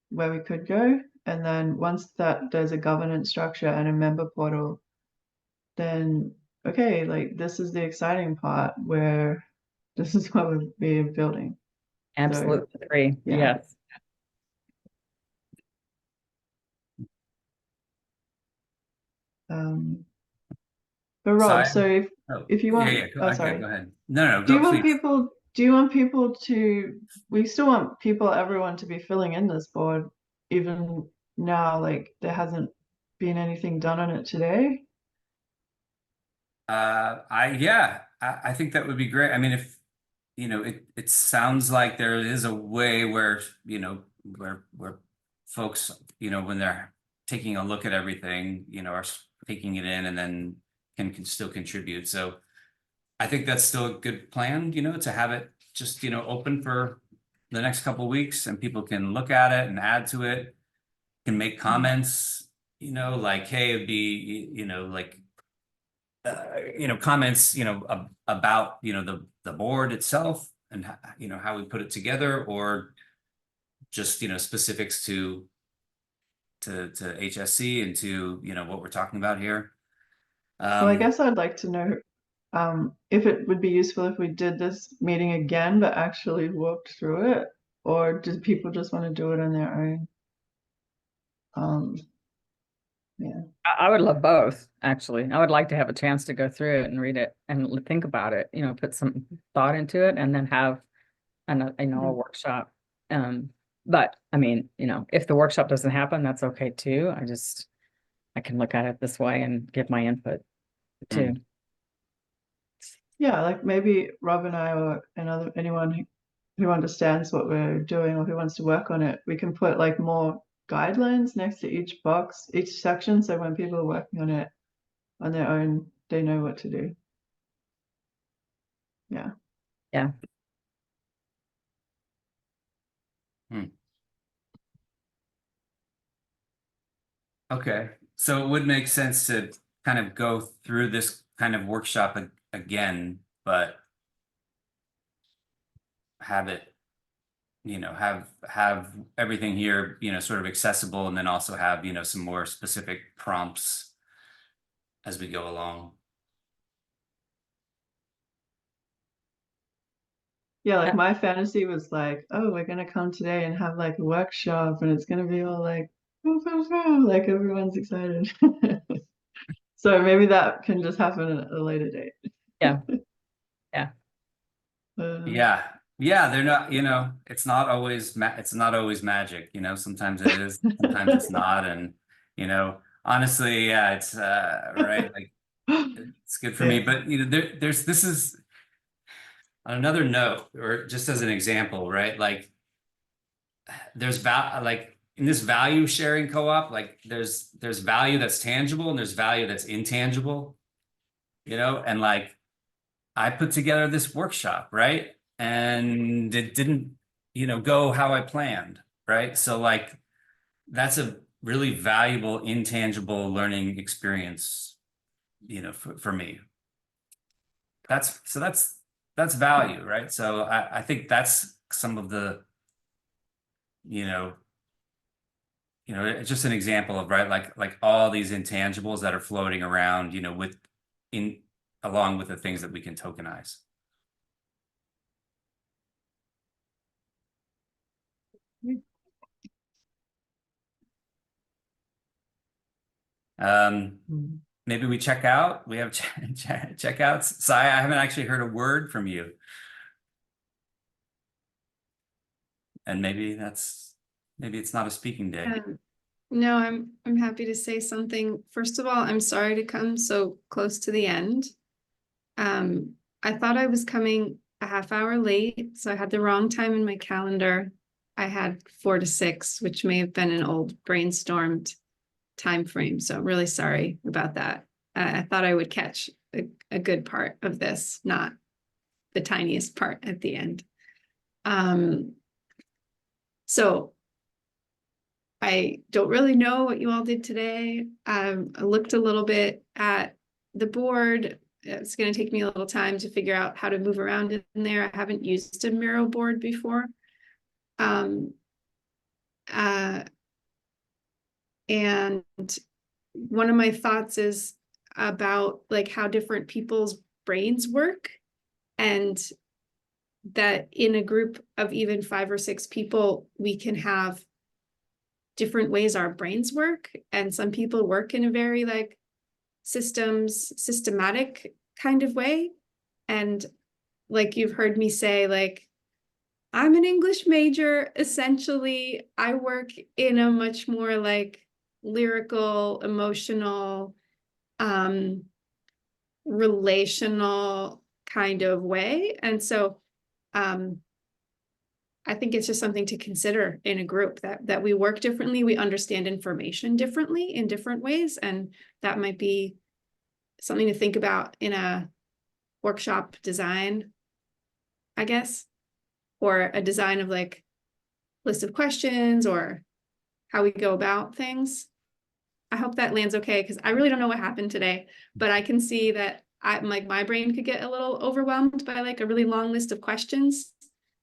where we could go. And then once that there's a governance structure and a member portal, then okay, like this is the exciting part where this is what we're building. Absolutely agree. yeah. Yes. But Rob, So if you want, yeah, oh, okay, sorry. go ahead. No, Do you go want please. people to, we still want everyone to be filling in this board, even now, like there hasn't been anything done on it today? I think that would be great. I mean, if it sounds like there is a way where where folks when they're taking a look at everything are taking it in and then can still contribute. So I think that's still a good plan, to have it just open for the next couple of weeks, and people can look at it and add to it, can make comments, like, hey, it'd be like comments, about, the board itself and, how we put it together, or just, specifics to HSC and to, what we're talking about here. Well, I guess I'd like to know if it would be useful if we did this meeting again, but actually walked through it, or do people just want to do it on their own? Yeah. I would love both, actually. I would like to have a chance to go through it and read it and think about it, put some thought into it, and then have a workshop. But I mean, if the workshop doesn't happen, that's okay too. I can look at it this way and give my input too. Yeah, like maybe Rob and I, or anyone who understands what we're doing or who wants to work on it, we can put like more guidelines next to each box, each section, so when people are working on it on their own, they know what to do. Yeah. Yeah. Okay, so it would make sense to kind of go through this kind of workshop again, but have it, have everything here, sort of accessible, and then also have, some more specific prompts as we go along. Yeah, like my fantasy was like, oh, we're gonna come today and have like a workshop, and it's gonna be all like, like everyone's excited. So maybe that can just happen at a later date. Yeah. Yeah. Yeah, they're not, it's not always magic, sometimes it is, sometimes it's not, and honestly, yeah, it's right, like it's good for me, but this is on another note, or just as an example, right? Like there's like in this value sharing co-op, like there's value that's tangible and there's value that's intangible, and like I put together this workshop, right? And it didn't, go how I planned, right? So like that's a really valuable intangible learning experience, for me. That's value, right? So I think that's some of the, it's just an example of, right, like all these intangibles that are floating around, along with the things that we can tokenize. Maybe we check out. We have checkouts. Sai, I haven't actually heard a word from you. And maybe it's not a speaking day. No, I'm happy to say something. First of all, I'm sorry to come so close to the end. I thought I was coming a half hour late, so I had the wrong time in my calendar. I had 4 to 6, which may have been an old brainstormed time frame. So I'm really sorry about that. I thought I would catch a good part of this, not the tiniest part at the end. So I don't really know what you all did today. I looked a little bit at the board. It's going to take me a little time to figure out how to move around in there. I haven't used a Miro board before. And one of my thoughts is about like how different people's brains work, and that in a group of even 5 or 6 people, we can have different ways our brains work. And some people work in a very like systematic kind of way. And like you've heard me say, like, I'm an English major. Essentially, I work in a much more like lyrical, emotional, relational kind of way. And so I think it's just something to consider in a group that we work differently, we understand information differently in different ways, and that might be something to think about in a workshop design, I guess, or a design of like list of questions or how we go about things. I hope that lands okay, because I really don't know what happened today, but I can see that my brain could get a little overwhelmed by like a really long list of questions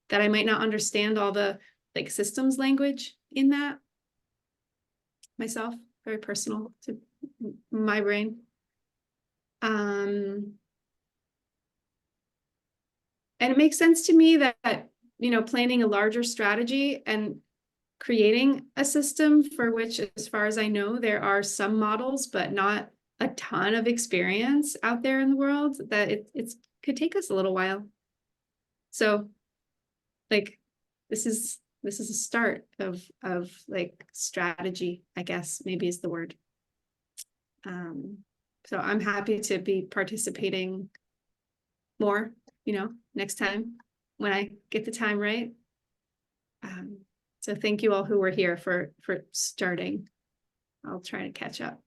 that I might not understand all the like systems language in that myself, very personal to my brain. And it makes sense to me that, planning a larger strategy and creating a system for which, as far as I know, there are some models, but not a ton of experience out there in the world, that it could take us a little while. So like, this is a start of like strategy, I guess, maybe is the word. So I'm happy to be participating more, next time when I get the time right. So thank you all who were here for starting. I'll try to catch up.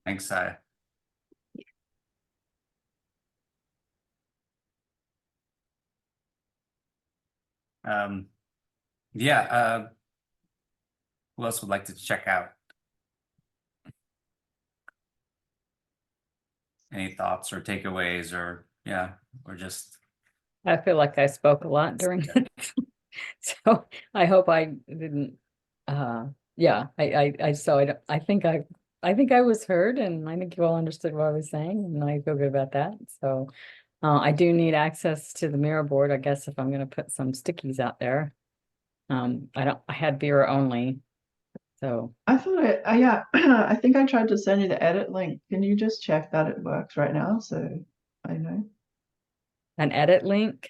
Thanks, Sai. Yeah, who else would like to check out? Any thoughts or takeaways or or just I feel like I spoke a lot during it. So I hope I didn't, yeah, I think I was heard, and I think you all understood what I was saying, and I feel good about that. So I do need access to the mirror board, I guess, if I'm gonna put some stickies out there. I had Vera only, so I thought yeah, I think I tried to send you the edit link. Can you just check that it works right now? So I know. an edit link.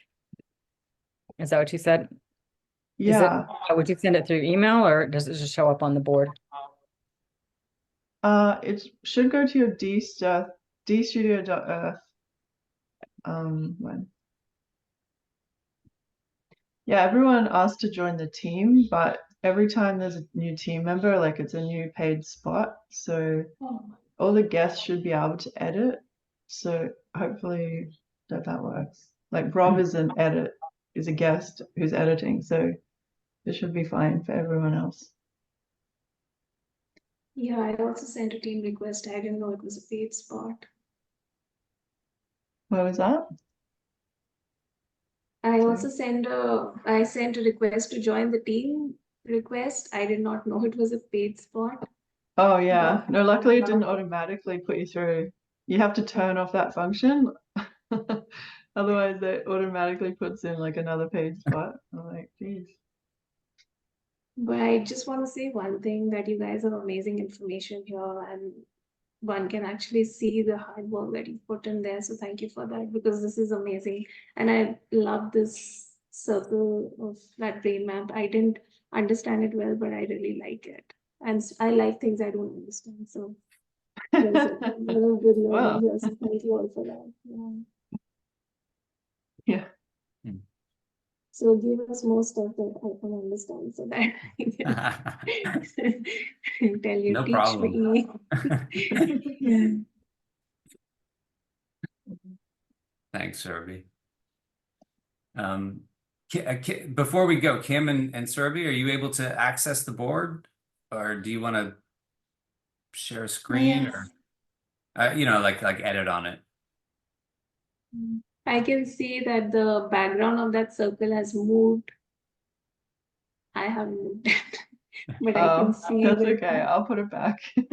Is that what you said? Yeah. Would you send it through email, or does it just show up on the board? It should go to your dstudio.earth. When? Yeah, everyone asked to join the team, but every time there's a new team member, like it's a new paid spot. So all the guests should be able to edit. So hopefully that works. Like Rob is a guest who's editing, so it should be fine for everyone else. Yeah, I also sent a team request. I didn't know it was a paid spot. What was that? I Sorry. also sent a request to join the team request. I did not know it was a paid spot. Oh yeah. No, luckily it didn't automatically put you through. You have to turn off that function. Otherwise it automatically puts in like another paid spot. I'm like, geez. But I just want to say one thing, that you guys have amazing information here, and one can actually see the hard work that you put in there. So thank you for that, because this is amazing. And I love this circle of that brain map. I didn't understand it well, but I really like it. And I like things I don't understand. So there's a little good learning Wow. here. So thank you all for that. Yeah. Yeah. So give us more stuff that I can understand, so that I can tell you, No teach problem. me. Yeah. Thanks, Survey. Before we go, Kim and Survey, are you able to access the board, or do you want to share a screen, or like edit on it? I can see that the background of that circle has moved. I haven't moved it, but I can see that's that. okay. I'll put it back. Yeah.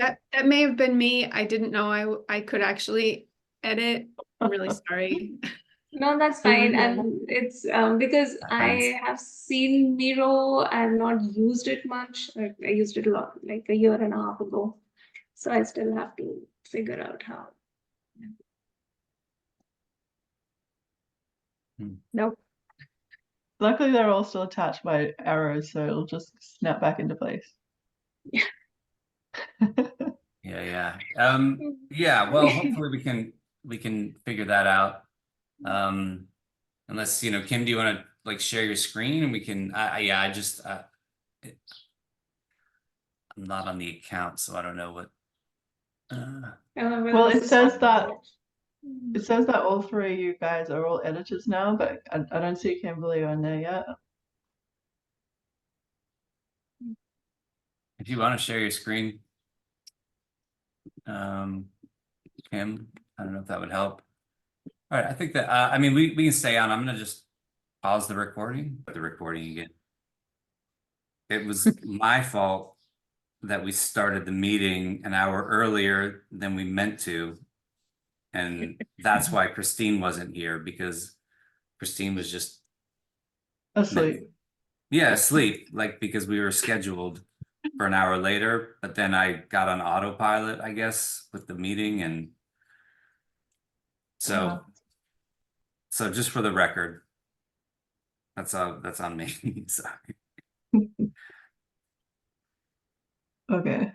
That may have been me. I didn't know I could actually edit. I'm really sorry. No, that's That's fine. okay. And it's because I have seen Miro. I've not used it much. I used it a lot, like a year and a half ago. So I still have to figure out how. Nope. Luckily, they're all still attached by arrows, so it'll just snap back into place. Yeah. Yeah. Well, hopefully we can figure that out. Unless, Kim, do you want to like share your screen, and we can, I'm not on the account, so I don't know what. Well, it says that all three of you guys are all editors now, but I don't see Kimberly on there yet. If you want to share your screen, Kim, I don't know if that would help. All right, I think that we can stay on. I'm gonna just pause the recording, put the recording again. It was my fault that we started the meeting an hour earlier than we meant to, and that's why Christine wasn't here, because Christine was just Asleep. asleep, like, because we were scheduled for an hour later, but then I got on autopilot, I guess, with the meeting, and so just for the record, that's on me. Sorry. Okay.